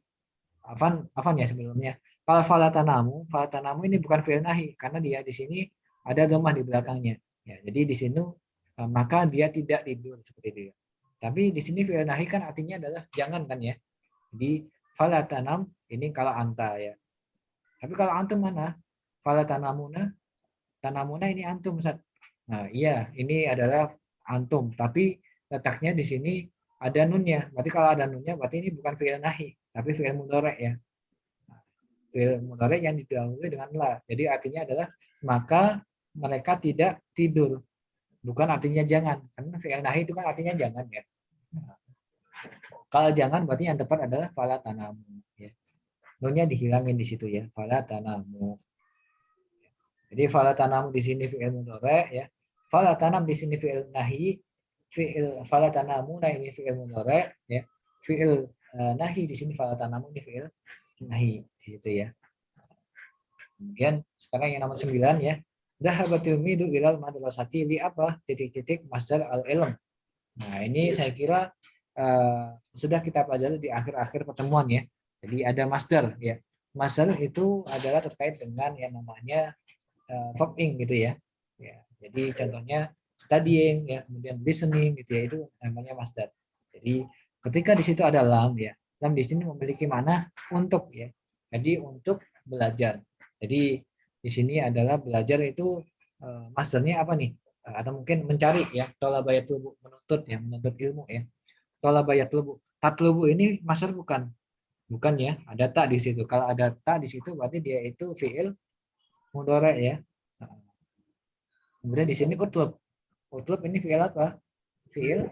Afan ya sebelumnya. Kalau fala tanamu ini bukan fi'il nahi karena dia di sini ada dhammah di belakangnya. Ya, jadi di sini maka dia tidak tidur seperti itu ya. Tapi di sini fi'il nahi kan artinya adalah jangan kan ya. Jadi fala tanam ini kalau anta ya. Tapi kalau antum mana? Fala tanamuna, tanamuna ini antum Ustaz. Nah, iya, ini adalah antum, tapi letaknya di sini ada nunnya. Berarti kalau ada nunnya berarti ini bukan fi'il nahi, tapi fi'il mudhari ya. Fi'il mudhari yang didahului dengan la. Jadi artinya adalah maka mereka tidak tidur. Bukan artinya jangan. Karena fi'il nahi itu kan artinya jangan ya. Kalau jangan berarti yang tepat adalah fala tanamu ya. Nunnya dihilangin di situ ya, fala tanamu. Jadi fala tanamu di sini fi'il mudhari ya. Fala tanam di sini fi'il nahi, fi'il fala tanamu nah ini fi'il mudhari ya. Fi'il nahi di sini fala tanamu ini fi'il nahi gitu ya. Kemudian sekarang yang nomor 9 ya. Dhahabatil midu ilal madrasati li apa? Titik-titik masdar al-ilm. Nah, ini saya kira sudah kita pelajari di akhir-akhir pertemuan ya. Jadi ada masdar ya. Masdar itu adalah terkait dengan yang namanya verb ing gitu ya. Ya. Jadi contohnya studying ya, kemudian listening gitu ya, itu namanya masdar. Jadi ketika di situ ada lam ya. Lam di sini memiliki makna untuk ya. Jadi untuk belajar. Jadi di sini adalah belajar itu masdarnya apa nih? Atau mungkin mencari ya, tolabayat lubu, menuntut ya, menuntut ilmu ya. Tolabayat lubu. Tatlubu ini masdar bukan? Bukan ya, ada tak di situ. Kalau ada tak di situ berarti dia itu fiil mudhari ya. Kemudian di sini utlub. Utlub ini fiil apa? Fiil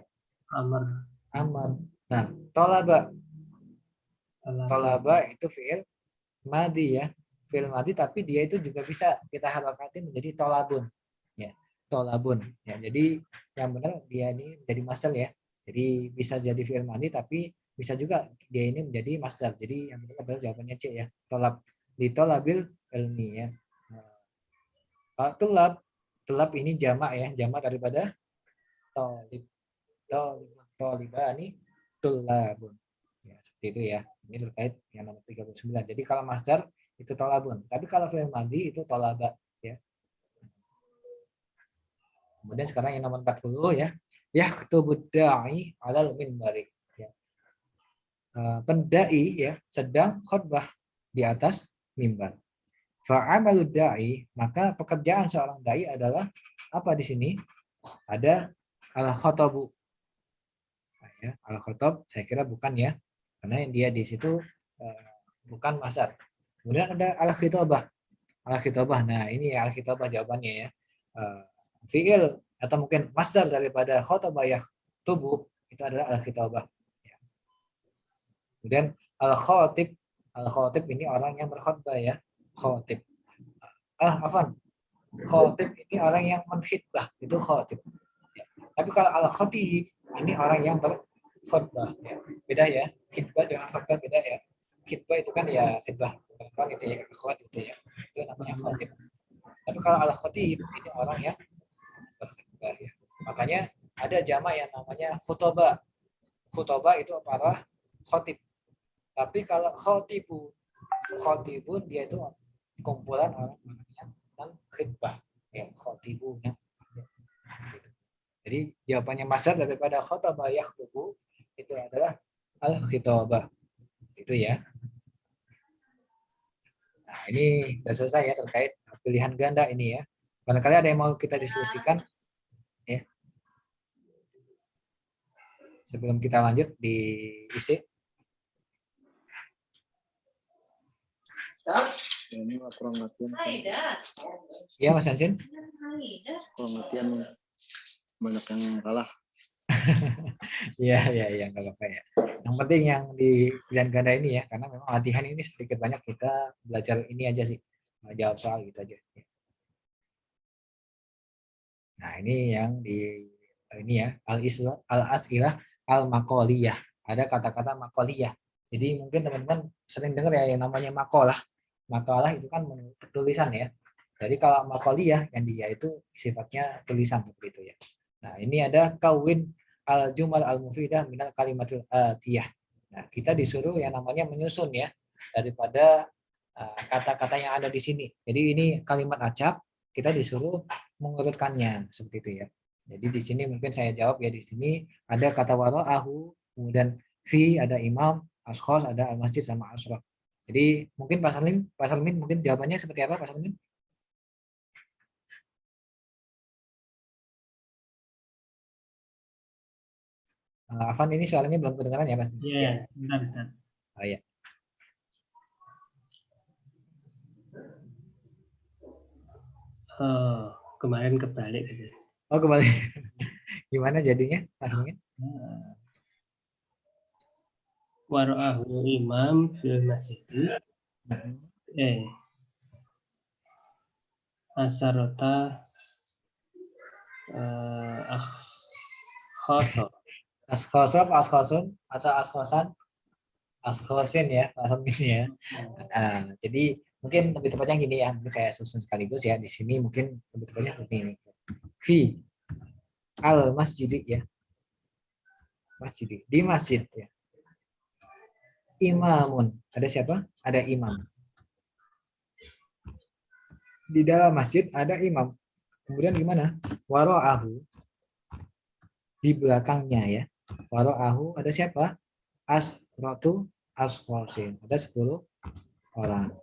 Amar. amar. Nah, tolaba. Tolaba itu fiil madi ya. Fiil madi tapi dia itu juga bisa kita harakatin menjadi tolabun. Ya, tolabun. Ya, jadi yang benar dia ini menjadi masdar ya. Jadi bisa jadi fiil madi tapi bisa juga dia ini menjadi masdar. Jadi yang benar adalah jawabannya C ya. Tolab. Di tolabil ilmi ya. Kalau tulab, tulab ini jamak ya, jamak daripada tolib. Tolibani tulabun. Ya, seperti itu ya. Ini terkait yang nomor 39. Jadi kalau masdar itu tolabun. Tapi kalau fi'il madhi itu tolaba ya. Kemudian sekarang yang nomor 40 ya. Yaktubud da'i 'alal minbari. Ya. Pendai ya sedang khutbah di atas mimbar. Fa'amalud da'i, maka pekerjaan seorang dai adalah apa di sini? Ada al-khatabu. Nah, ya, al-khatab saya kira bukan ya. Karena yang dia di situ bukan masdar. Kemudian ada al-khitabah. Al-khitabah. Nah, ini al-khitabah jawabannya ya. Fi'il atau mungkin masdar daripada khatabah yaktubu itu adalah al-khitabah. Ya. Kemudian al-khatib. Al-khatib ini orang yang berkhutbah ya. Khatib. Afwan. Khatib ini orang yang menkhutbah, itu khatib. Ya. Tapi kalau al-khatib ini orang yang berkhutbah ya. Beda ya. Khutbah dengan khutbah beda ya. Khutbah itu kan ya khutbah bukan itu ya, khutbah itu ya. Itu namanya khatib. Tapi kalau al-khatib ini orang yang berkhutbah ya. Makanya ada jamak yang namanya khutbah. Khutbah itu para khatib. Tapi kalau khatibun dia itu kumpulan orang-orang yang khutbah ya, khatibuna. Jadi jawabannya masdar daripada khataba yakhtubu itu adalah al-khitabah. Itu ya. Nah, ini sudah selesai ya terkait pilihan ganda ini ya. Barangkali ada yang mau kita diskusikan ya. Sebelum kita lanjut di isi. Ini kurang latihan. Iya Mas Hansin. Kurang latihan banyak yang kalah. Iya, nggak apa-apa ya. Yang penting yang di pilihan ganda ini ya, karena memang latihan ini sedikit banyak kita belajar ini aja sih, jawab soal gitu aja. Nah ini yang di ini ya al-as'ilah al-maqaliyah. Ada kata-kata maqaliyah. Jadi mungkin teman-teman sering dengar ya yang namanya makalah. Makalah itu kan tulisan ya. Jadi kalau maqaliyah yang dia itu sifatnya tulisan seperti itu ya. Nah ini ada kawin al-jumal al-mufidah minal kalimatil atiyah. Nah kita disuruh yang namanya menyusun ya daripada kata-kata yang ada di sini. Jadi ini kalimat acak kita disuruh mengurutkannya seperti itu ya. Jadi di sini mungkin saya jawab ya, di sini ada kata wara'ahu, kemudian fi ada imam, ashkhos ada al-masjid sama asyraf. Jadi mungkin Pak Salim mungkin jawabannya seperti apa Pak Salim? Afan ini soalnya belum kedengaran ya Pak? Iya, benar Ustaz. Oh, ya. Kemarin kebalik gitu. Oh kembali. Gimana jadinya Pak Salim? Wara'ahu imam fil masjid. Asarota akhkhasa. Ashkhosop, ashkhosun atau ashkhosan? Ashkhosin ya Pak Salim ya. Jadi mungkin lebih tepatnya gini ya, mungkin saya susun sekaligus ya, di sini mungkin lebih tepatnya seperti ini. Fi al masjid ya, masjid di masjid ya. Imamun, ada siapa? Ada imam. Di dalam masjid ada imam. Kemudian gimana? Waro'ahu, di belakangnya ya. Waro'ahu ada siapa? Asratu ashkhosin, ada 10 orang.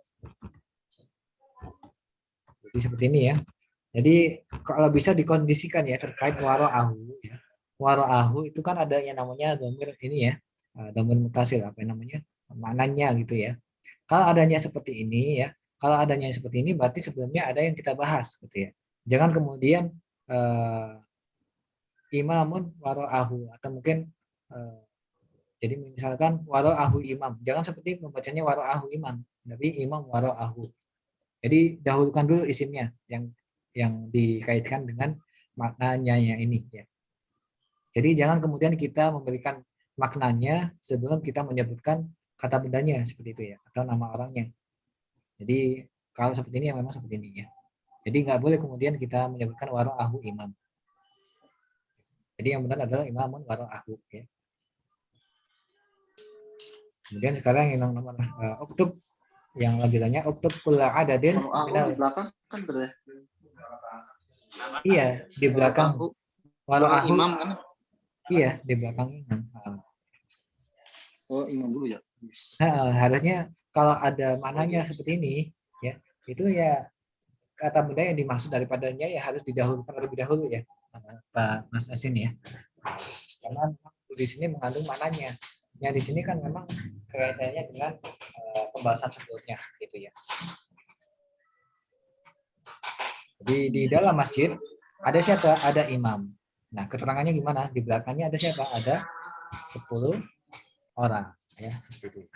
Jadi seperti ini ya. Jadi kalau bisa dikondisikan ya terkait waro'ahu ya. Waro'ahu itu kan ada yang namanya dhamir ini ya. Dhamir mutasil apa yang namanya? Maknanya gitu ya. Kalau adanya seperti ini ya. Kalau adanya seperti ini berarti sebelumnya ada yang kita bahas gitu ya. Jangan kemudian imamun waro'ahu atau mungkin jadi misalkan waro'ahu imam. Jangan seperti membacanya waro'ahu imam, tapi imam waro'ahu. Jadi dahulukan dulu isimnya yang dikaitkan dengan maknanya ini ya. Jadi jangan kemudian kita memberikan maknanya sebelum kita menyebutkan kata bendanya seperti itu ya, atau nama orangnya. Jadi kalau seperti ini memang seperti ini ya. Jadi nggak boleh kemudian kita menyebutkan waro'ahu imam. Jadi yang benar adalah imamun waro'ahu ya. Kemudian sekarang yang nomor uktub, yang lanjutannya uktub kulla adadin Di belakang kan berarti. Iya, di belakang waro'ahu Imam kan? iya, di belakang imam. Oh, imam dulu ya. Harusnya kalau ada mananya seperti ini ya, itu ya kata benda yang dimaksud daripadanya ya harus didahulukan terlebih dahulu ya, Pak Mas Asin ya. Karena di sini mengandung mananya. Yang di sini kan memang kaitannya dengan pembahasan sebelumnya gitu ya. Jadi di dalam masjid ada siapa? Ada imam. Nah, keterangannya gimana? Di belakangnya ada siapa? Ada 10 orang ya, seperti itu.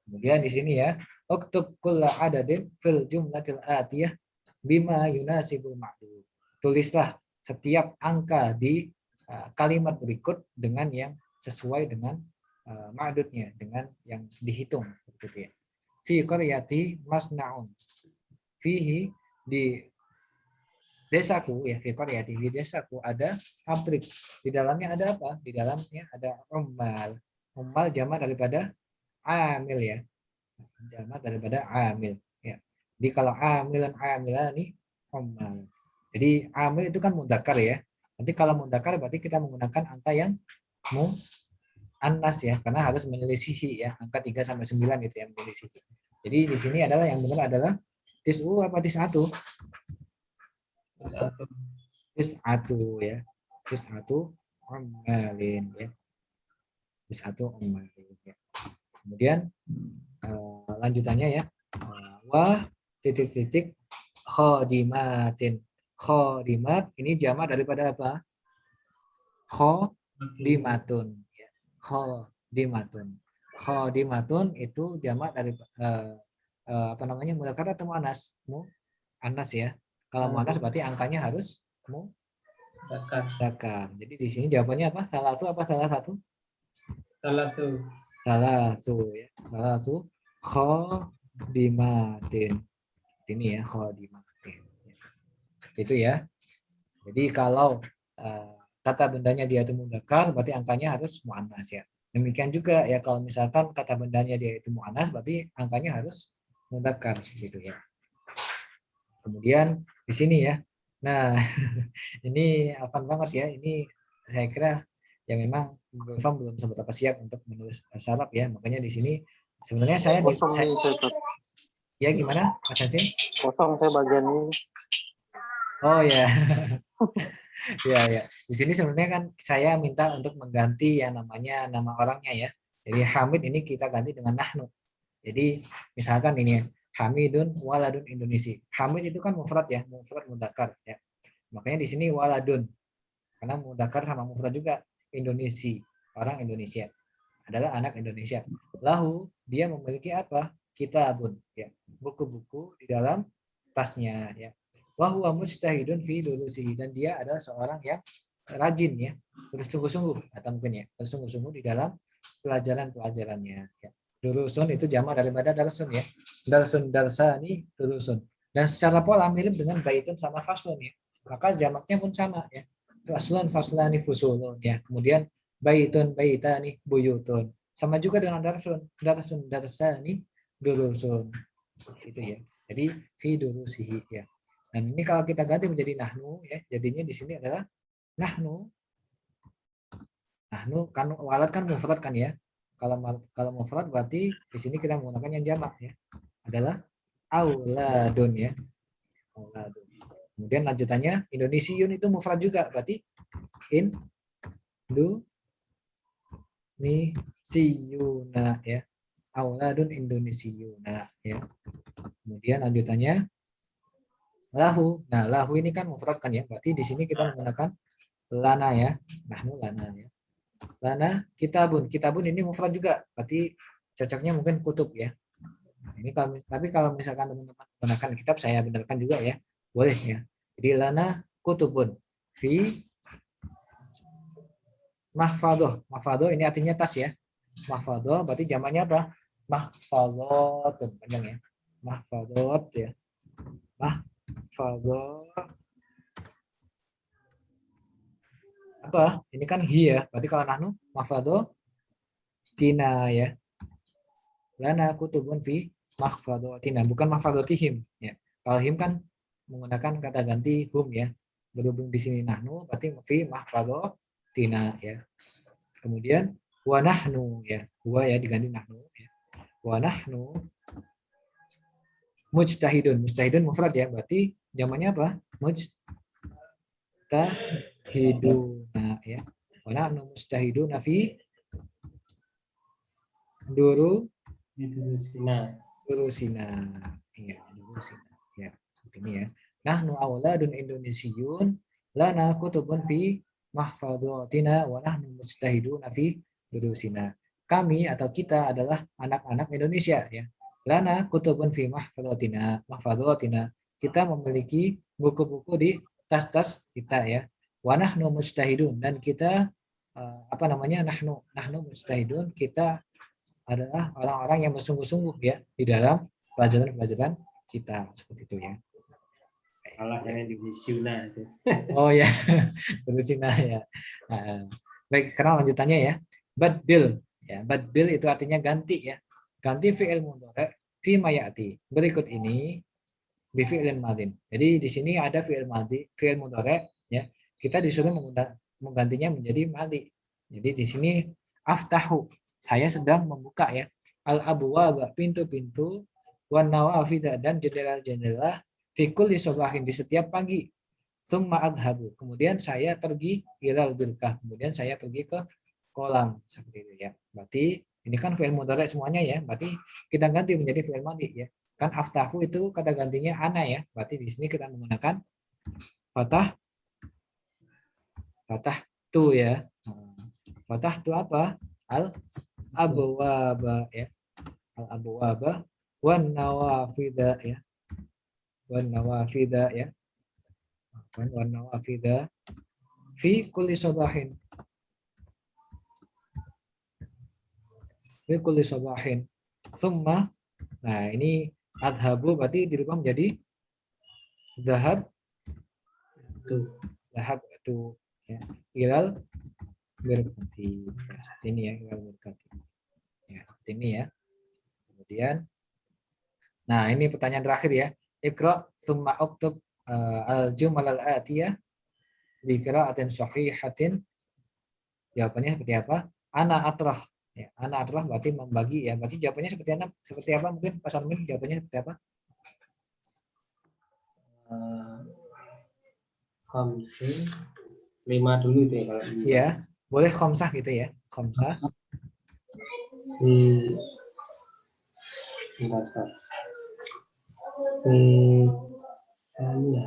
Kemudian di sini ya, uktub kulla adadin fil jumlatil atiyah bima yunasibul ma'dud. Tulislah setiap angka di kalimat berikut dengan yang sesuai dengan ma'dudnya, dengan yang dihitung seperti itu ya. Fi qaryati masna'un. Fihi, di desaku ya, fi qaryati, di desaku ada pabrik. Di dalamnya ada apa? Di dalamnya ada ummal. Ummal jamak daripada amil ya, jamak daripada amil ya. Jadi kalau amilan amilan nih ummal. Jadi amil itu kan mudzakkar ya. Nanti kalau mudzakkar berarti kita menggunakan angka yang muannas ya, karena harus menyelisihi ya, angka 3 sampai 9 itu yang menyelisihi. Jadi di sini adalah yang benar adalah tis'u apa tis'atu? Tis'atu ya. Tis'atu ummalin ya. Tis'atu ummalin ya. Kemudian lanjutannya ya, wah titik-titik khodimatin. Khodimat ini jamak daripada apa? Khodimatun ya. Khodimatun. Khodimatun itu jamak dari apa namanya, mudzakkar atau muannas? Muannas ya. Kalau muannas berarti angkanya harus mudzakkar. Jadi di sini jawabannya apa? Salah satu apa salah satu? Salah satu ya. Salah satu khodimatin. Ini ya, khodimatin. Itu ya. Jadi kalau kata bendanya dia itu mudzakkar berarti angkanya harus muannas ya. Demikian juga ya kalau misalkan kata bendanya dia itu muannas berarti angkanya harus mudzakkar gitu ya. Kemudian di sini ya. Nah, ini fun banget ya. Ini saya kira ya memang Google Form belum seberapa siap untuk menulis bahasa Arab ya. Makanya di sini sebenarnya Kosong nih saya, Tat. ya gimana Mas Hansin? Kosong saya bagian ini. Oh ya. Ya ya. Di sini sebenarnya kan saya minta untuk mengganti yang namanya nama orangnya ya. Jadi Hamid ini kita ganti dengan Nahnu. Jadi misalkan ini ya, Hamidun waladun Indonesia. Hamid itu kan mufrad ya, mufrad mudzakkar ya. Makanya di sini waladun karena mudzakkar sama mufrad juga. Indonesia, orang Indonesia adalah anak Indonesia. Lahu dia memiliki apa? Kitabun ya, buku-buku di dalam tasnya ya. Wa huwa mujtahidun fi durusihi dan dia adalah seorang yang rajin ya, bersungguh-sungguh atau mungkin ya, bersungguh-sungguh di dalam pelajaran-pelajarannya ya. Durusun itu jamak daripada darsun ya. Darsun darsani durusun. Dan secara pola mirip dengan baitun sama faslun ya. Maka jamaknya pun sama ya. Faslun faslani fusulun ya. Kemudian baitun baitani buyutun. Sama juga dengan darsun. Darsun darsani durusun. Itu ya. Jadi fi durusihi ya. Dan ini kalau kita ganti menjadi nahnu ya, jadinya di sini adalah nahnu. Nahnu kan walad kan mufrad kan ya. Kalau mufrad berarti di sini kita menggunakan yang jamak ya. Adalah auladun ya. Auladun. Kemudian lanjutannya Indonesiun itu mufrad juga berarti Indonesiuna ya. Auladun Indonesiuna ya. Kemudian lanjutannya lahu. Nah, lahu ini kan mufrad kan ya. Berarti di sini kita menggunakan lana ya. Nahnu lana ya. Lana kitabun. Kitabun ini mufrad juga. Berarti cocoknya mungkin kutub ya. Ini kalau tapi kalau misalkan teman-teman menggunakan kitab saya benarkan juga ya. Boleh ya. Jadi lana kutubun fi mahfadoh. Mahfadoh ini artinya tas ya. Mahfadoh berarti zamannya apa? Mahfadot panjang ya. Mahfadot ya. Mahfadot apa? Ini kan hi ya. Berarti kalau nahnu mahfadot tina ya. Lana kutubun fi mahfadotina bukan mahfadotihim ya. Kalau him kan menggunakan kata ganti hum ya. Berhubung di sini nahnu berarti fi mahfadotina ya. Kemudian wa nahnu ya. Wa ya diganti nahnu ya. Wa nahnu mujtahidun. Mujtahidun mufrad ya. Berarti zamannya apa? Mujtahiduna ya. Wa nahnu mujtahiduna fi durusina. Iya, durusina. Ya, seperti ini ya. Nahnu auladun Indonesiun lana kutubun fi mahfadhatina wa nahnu mujtahiduna fi durusina. Kami atau kita adalah anak-anak Indonesia ya. Lana kutubun fi mahfadhatina. Kita memiliki buku-buku di tas-tas kita ya. Wa nahnu mujtahidun dan kita nahnu mujtahidun kita adalah orang-orang yang bersungguh-sungguh ya di dalam pelajaran-pelajaran kita seperti itu ya. Salah yang di Visiuna itu. Oh ya, terusin ya. Nah, baik, sekarang lanjutannya ya. Badil ya, badil itu artinya ganti ya. Ganti fi'il mudhari fi mayati. Berikut ini bi fi'ilin madin. Jadi di sini ada fi'il madhi, fi'il mudhari ya. Kita disuruh menggantinya menjadi madhi. Jadi di sini aftahu. Saya sedang membuka ya. Al-abwaba pintu-pintu wan nawafida dan jendela-jendela fi kulli subahin di setiap pagi. Tsumma adhabu. Kemudian saya pergi ilal birkah. Kemudian saya pergi ke kolam seperti itu ya. Berarti ini kan fi'il mudhari semuanya ya. Berarti kita ganti menjadi fi'il madhi ya. Kan aftahu itu kata gantinya ana ya. Berarti di sini kita menggunakan fatah tu ya. Fatah tu apa? Al abwaba ya. Al abwaba wan nawafida ya. Wan nawafida ya. Wan nawafida fi kulli sabahin. Fi kulli sabahin. Summa. Nah, ini adhabu berarti dirubah menjadi zahab Tuh. zahab itu ya. Ilal berkati. Ya, seperti ini ya, ilal berkati. Ya, seperti ini ya. Kemudian nah, ini pertanyaan terakhir ya. Iqra summa uktub al-jumal al-atiyah bi qira'atin sahihatin. Jawabannya seperti apa? Ana atrah. Ya, ana atrah berarti membagi ya. Berarti jawabannya seperti apa? Mungkin Pak Sarmin jawabannya seperti apa? Khamsin 5 dulu itu ya kalau ini. Ya, boleh khamsah gitu ya. Khamsah. Di bentar. Di sana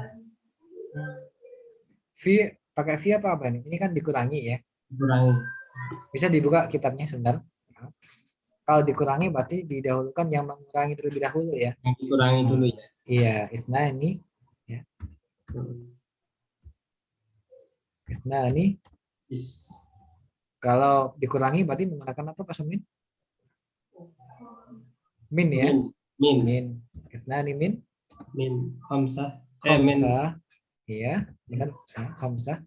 Pakai fi apa ini? Ini kan dikurangi ya. kurangi. Bisa dibuka kitabnya sebentar. Kalau dikurangi berarti didahulukan yang mengurangi terlebih dahulu ya. Yang dikurangi dulu ya. Iya, ini ya. ini Is. kalau dikurangi berarti menggunakan apa Pak Samin? Min ya. Min. Min. Ini min. Min. Khamsah. Min. Khamsah. Iya, benar. Khamsah.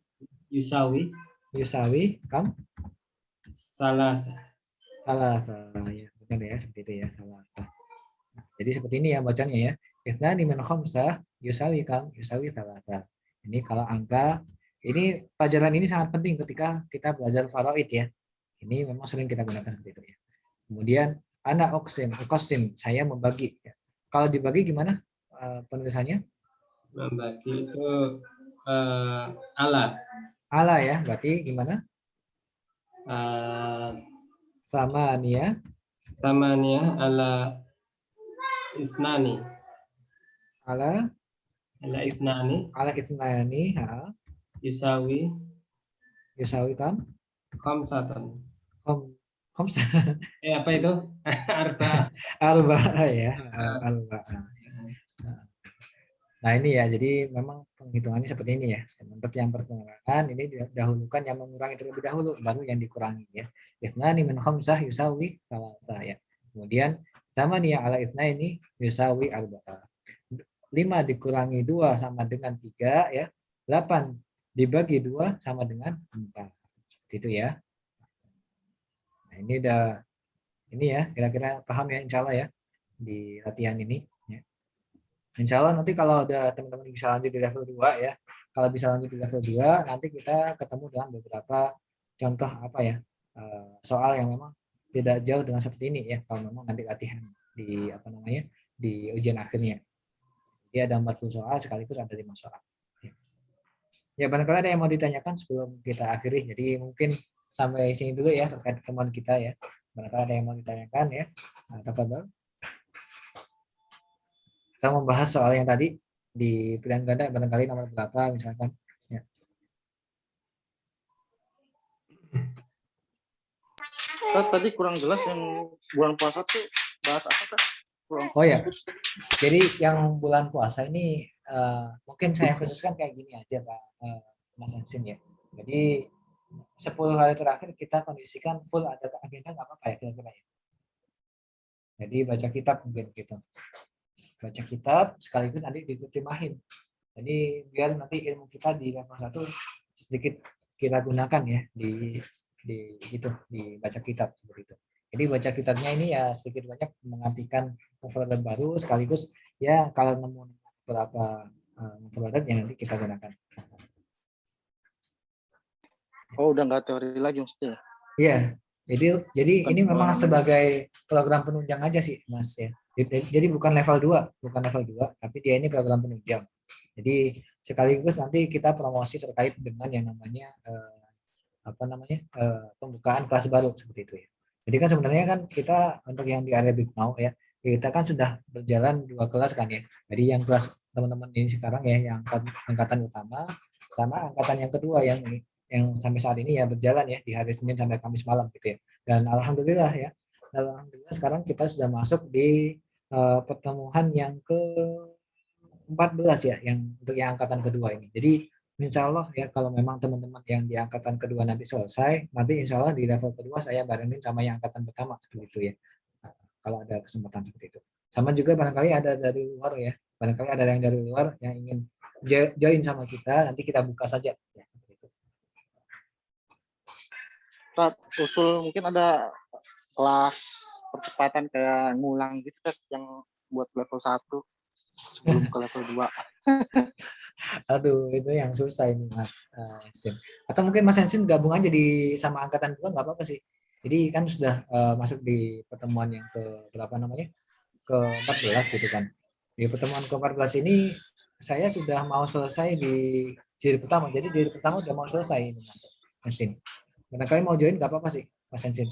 Yusawi. Yusawi kam Salasa. salasa ya, benar ya, seperti itu ya, salasa. Jadi seperti ini ya bacanya ya. Isnani min khamsah yusawi kam yusawi salasa. Ini kalau angka, ini pelajaran ini sangat penting ketika kita belajar faraid ya. Ini memang sering kita gunakan seperti itu ya. Kemudian ana uqsim, saya membagi ya. Kalau dibagi gimana penulisannya? Membagi itu ala. Ala ya, berarti gimana? Samania ala isnani. Ala Isnani. ala isnani Yusawi. Yusawi kam Khamsatan. khamsa Apa itu? Arba. arba ya, arba. Nah ini ya, jadi memang penghitungannya seperti ini ya. Untuk yang perpengurangan ini didahulukan yang mengurangi terlebih dahulu, baru yang dikurangi ya. Isnani min khamsah yusawi salasa ya. Kemudian sama nih ala isnaini yusawi arba'a. 5 dikurangi 2 sama dengan 3 ya. 8 dibagi 2 sama dengan 4. Seperti itu ya. Nah, ini ya, kira-kira paham ya insya Allah ya di latihan ini. Insya Allah nanti kalau ada teman-teman bisa lanjut di level 2 ya. Kalau bisa lanjut di level 2, nanti kita ketemu dengan beberapa contoh apa ya, soal yang memang tidak jauh dengan seperti ini ya. Kalau memang nanti latihan di apa namanya di ujian akhirnya. Dia ada 40 soal sekaligus ada 5 soal. Ya barangkali ada yang mau ditanyakan sebelum kita akhiri. Jadi mungkin sampai sini dulu ya terkait teman kita ya. Barangkali ada yang mau ditanyakan ya. Tafadhol. Kita membahas soal yang tadi di pilihan ganda barangkali nomor berapa misalkan ya. Tadi kurang jelas yang bulan puasa tuh bahas apa Kak? Oh ya, jadi yang bulan puasa ini mungkin saya khususkan kayak gini aja Pak Mas Hansin ya. Jadi 10 hari terakhir kita kondisikan full ada agenda nggak apa-apa ya kira-kira ya. Jadi baca kitab mungkin gitu. Baca kitab sekaligus nanti diterjemahin. Jadi biar nanti ilmu kita di level 1 sedikit kita gunakan ya di baca kitab seperti itu. Jadi baca kitabnya ini ya sedikit banyak mengantikan novel baru sekaligus ya kalau nemu beberapa novel yang nanti kita gunakan. Oh udah nggak teori lagi maksudnya? Iya. Jadi ini memang sebagai program penunjang aja sih Mas ya. Jadi bukan level 2, tapi dia ini program penunjang. Jadi sekaligus nanti kita promosi terkait dengan yang namanya pembukaan kelas baru seperti itu ya. Jadi kan sebenarnya kan kita untuk yang di Arabic Now ya, kita kan sudah berjalan 2 kelas kan ya. Jadi yang kelas teman-teman ini sekarang ya yang angkatan utama sama angkatan yang kedua yang sampai saat ini ya berjalan ya di hari Senin sampai Kamis malam gitu ya. Dan alhamdulillah sekarang kita sudah masuk di pertemuan yang ke-14 ya yang untuk yang angkatan kedua ini. Jadi insya Allah ya kalau memang teman-teman yang di angkatan kedua nanti selesai, nanti insya Allah di level kedua saya barengin sama yang angkatan pertama seperti itu ya. Kalau ada kesempatan seperti itu. Sama juga barangkali ada dari luar ya. Barangkali ada yang dari luar yang ingin join sama kita, nanti kita buka saja ya. Pak, usul mungkin ada kelas percepatan kayak ngulang gitu kan yang buat level 1. sebelum ke level 2. Aduh, itu yang susah ini Mas Hensin. Atau mungkin Mas Hensin gabung aja di sama angkatan 2 nggak apa-apa sih. Jadi kan sudah masuk di pertemuan yang ke berapa namanya? Ke-14 gitu kan. Di pertemuan ke-14 ini saya sudah mau selesai di jilid pertama. Jadi jilid pertama udah mau selesai ini Mas Hensin. Barangkali mau join nggak apa-apa sih Mas Hensin.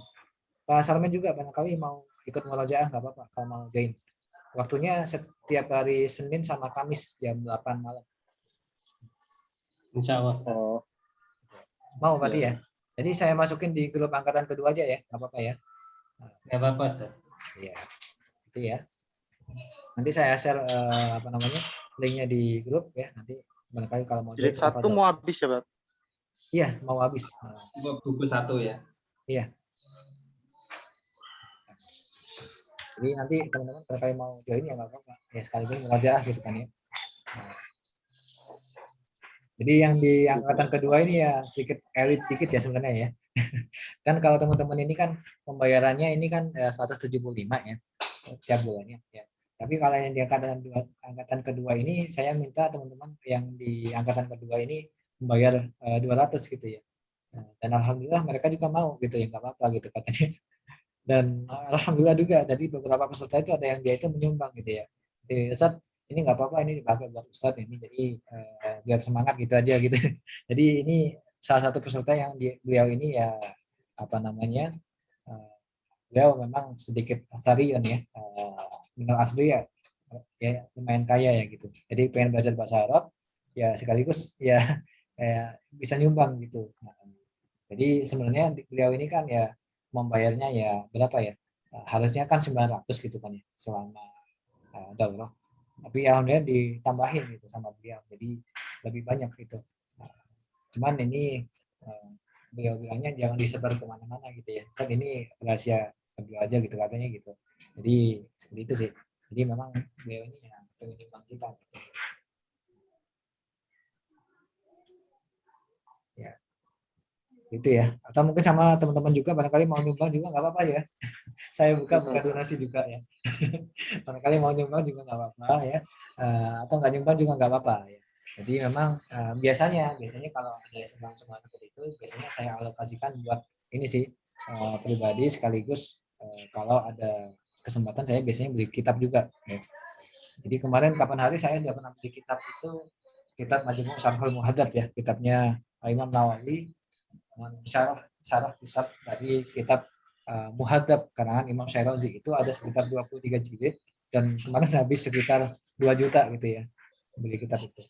Pak Salmen juga barangkali mau ikut murojaah nggak apa-apa kalau mau join. Waktunya setiap hari Senin sama Kamis jam 8 malam. Insya Allah, Ustaz. Oh, Mau berarti iya. ya? Jadi saya masukin di grup angkatan kedua aja ya, nggak apa-apa ya? Nggak apa-apa, Ustaz. Iya, itu ya. Nanti saya share apa namanya linknya di grup ya. Nanti barangkali kalau mau join, Jilid 1 tafadhol. mau habis ya, Pak? Iya, mau habis. Buku 1 ya. Iya. Jadi nanti teman-teman barangkali mau join ya nggak apa-apa. Ya sekaligus murojaah gitu kan ya. Nah, jadi yang di angkatan kedua ini ya sedikit elit dikit ya sebenarnya ya. Kan kalau teman-teman ini kan pembayarannya ini kan 175 ya tiap bulannya ya. Tapi kalau yang di angkatan kedua ini saya minta teman-teman yang di angkatan kedua ini membayar 200 gitu ya. Nah, dan alhamdulillah mereka juga mau gitu ya, nggak apa-apa gitu katanya. Dan alhamdulillah juga dari beberapa peserta itu ada yang dia itu menyumbang gitu ya. Jadi Ustaz ini nggak apa-apa, ini dipakai buat Ustaz ini, jadi biar semangat gitu aja gitu. Jadi ini salah satu peserta yang beliau ini ya apa namanya beliau memang sedikit Asarian ya, minal asli ya, ya lumayan kaya ya gitu. Jadi pengen belajar bahasa Arab ya sekaligus ya kayak bisa nyumbang gitu. Nah, jadi sebenarnya beliau ini kan ya membayarnya ya berapa ya? Harusnya kan 900 gitu kan ya selama daurah. Tapi alhamdulillah ditambahin gitu sama beliau. Jadi lebih banyak gitu. Nah, cuman ini beliau bilangnya jangan disebar kemana-mana gitu ya. Saat ini rahasia beliau aja gitu katanya gitu. Jadi seperti itu sih. Jadi memang beliau ini ya pengen nyumbang kita. Gitu. Ya itu ya. Atau mungkin sama teman-teman juga barangkali mau nyumbang juga nggak apa-apa ya. Saya buka donasi juga ya. Barangkali mau nyumbang juga nggak apa-apa ya. Atau nggak nyumbang juga nggak apa-apa ya. Jadi memang biasanya kalau ada sumbangan seperti itu biasanya saya alokasikan buat ini sih pribadi sekaligus kalau ada kesempatan saya biasanya beli kitab juga. Ya. Jadi kemarin kapan hari saya sudah pernah beli kitab itu kitab Majmu' Syarhul Muhadzab ya, kitabnya Imam Nawawi, syarah kitab dari kitab Muhadzab karangan Imam Syarazi itu ada sekitar 23 jilid dan kemarin habis sekitar 2 juta gitu ya beli kitab itu.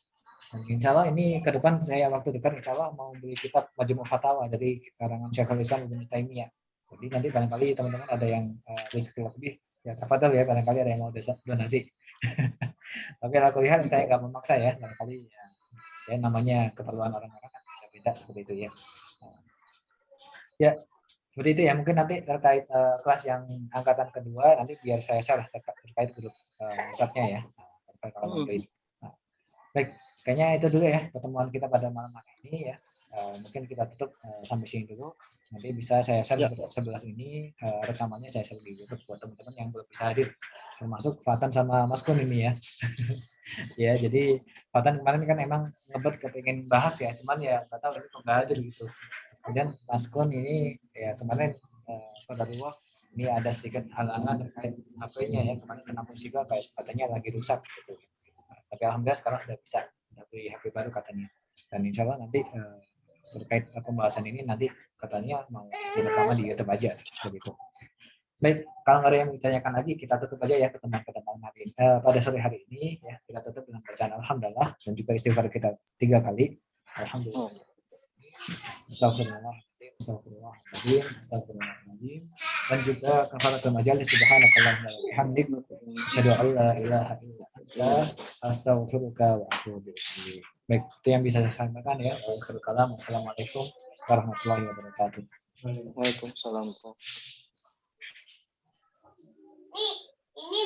Dan insya Allah ini ke depan saya waktu dekat insya Allah mau beli kitab Majmu' Fatawa dari karangan Syekhul Islam Ibnu Taimiyah. Jadi nanti barangkali teman-teman ada yang rezeki lebih ya tafadhol ya barangkali ada yang mau donasi. Tapi kalau lihat saya nggak memaksa ya barangkali ya namanya keperluan orang-orang kan beda seperti itu ya. Ya seperti itu ya mungkin nanti terkait kelas yang angkatan kedua nanti biar saya share terkait grup WhatsApp-nya ya. Kalau ini. Nah, baik, kayaknya itu dulu ya pertemuan kita pada malam hari ini ya. Mungkin kita tutup sampai sini dulu. Nanti bisa saya share sebelah ini rekamannya saya share di YouTube buat teman-teman yang belum bisa hadir, termasuk Fatan sama Mas Kun ini ya. Ya, jadi Fatan kemarin kan emang ngebet kepingin bahas ya, cuman ya nggak tahu ini kok nggak hadir gitu. Kemudian Mas Kun ini ya kemarin qadarullah ini ada sedikit halangan terkait HP-nya ya, kemarin kena musibah kayak katanya lagi rusak gitu. Tapi alhamdulillah sekarang sudah bisa beli HP baru katanya. Dan insya Allah nanti terkait pembahasan ini nanti katanya mau direkam di YouTube aja seperti itu. Baik, kalau nggak ada yang ditanyakan lagi, kita tutup aja ya pertemuan pada malam hari ini. Pada sore hari ini ya kita tutup dengan bacaan alhamdulillah dan juga istighfar kita 3 kali. Alhamdulillah. Astagfirullahaladzim, astagfirullahaladzim, astagfirullahaladzim. Dan juga kafaratul majalis subhanakallahumma wa bihamdik asyhadu an la ilaha illa anta astaghfiruka wa atubu ilaik. Baik, itu yang bisa saya sampaikan ya. Wassalamualaikum warahmatullahi wabarakatuh. Waalaikumsalam. Ini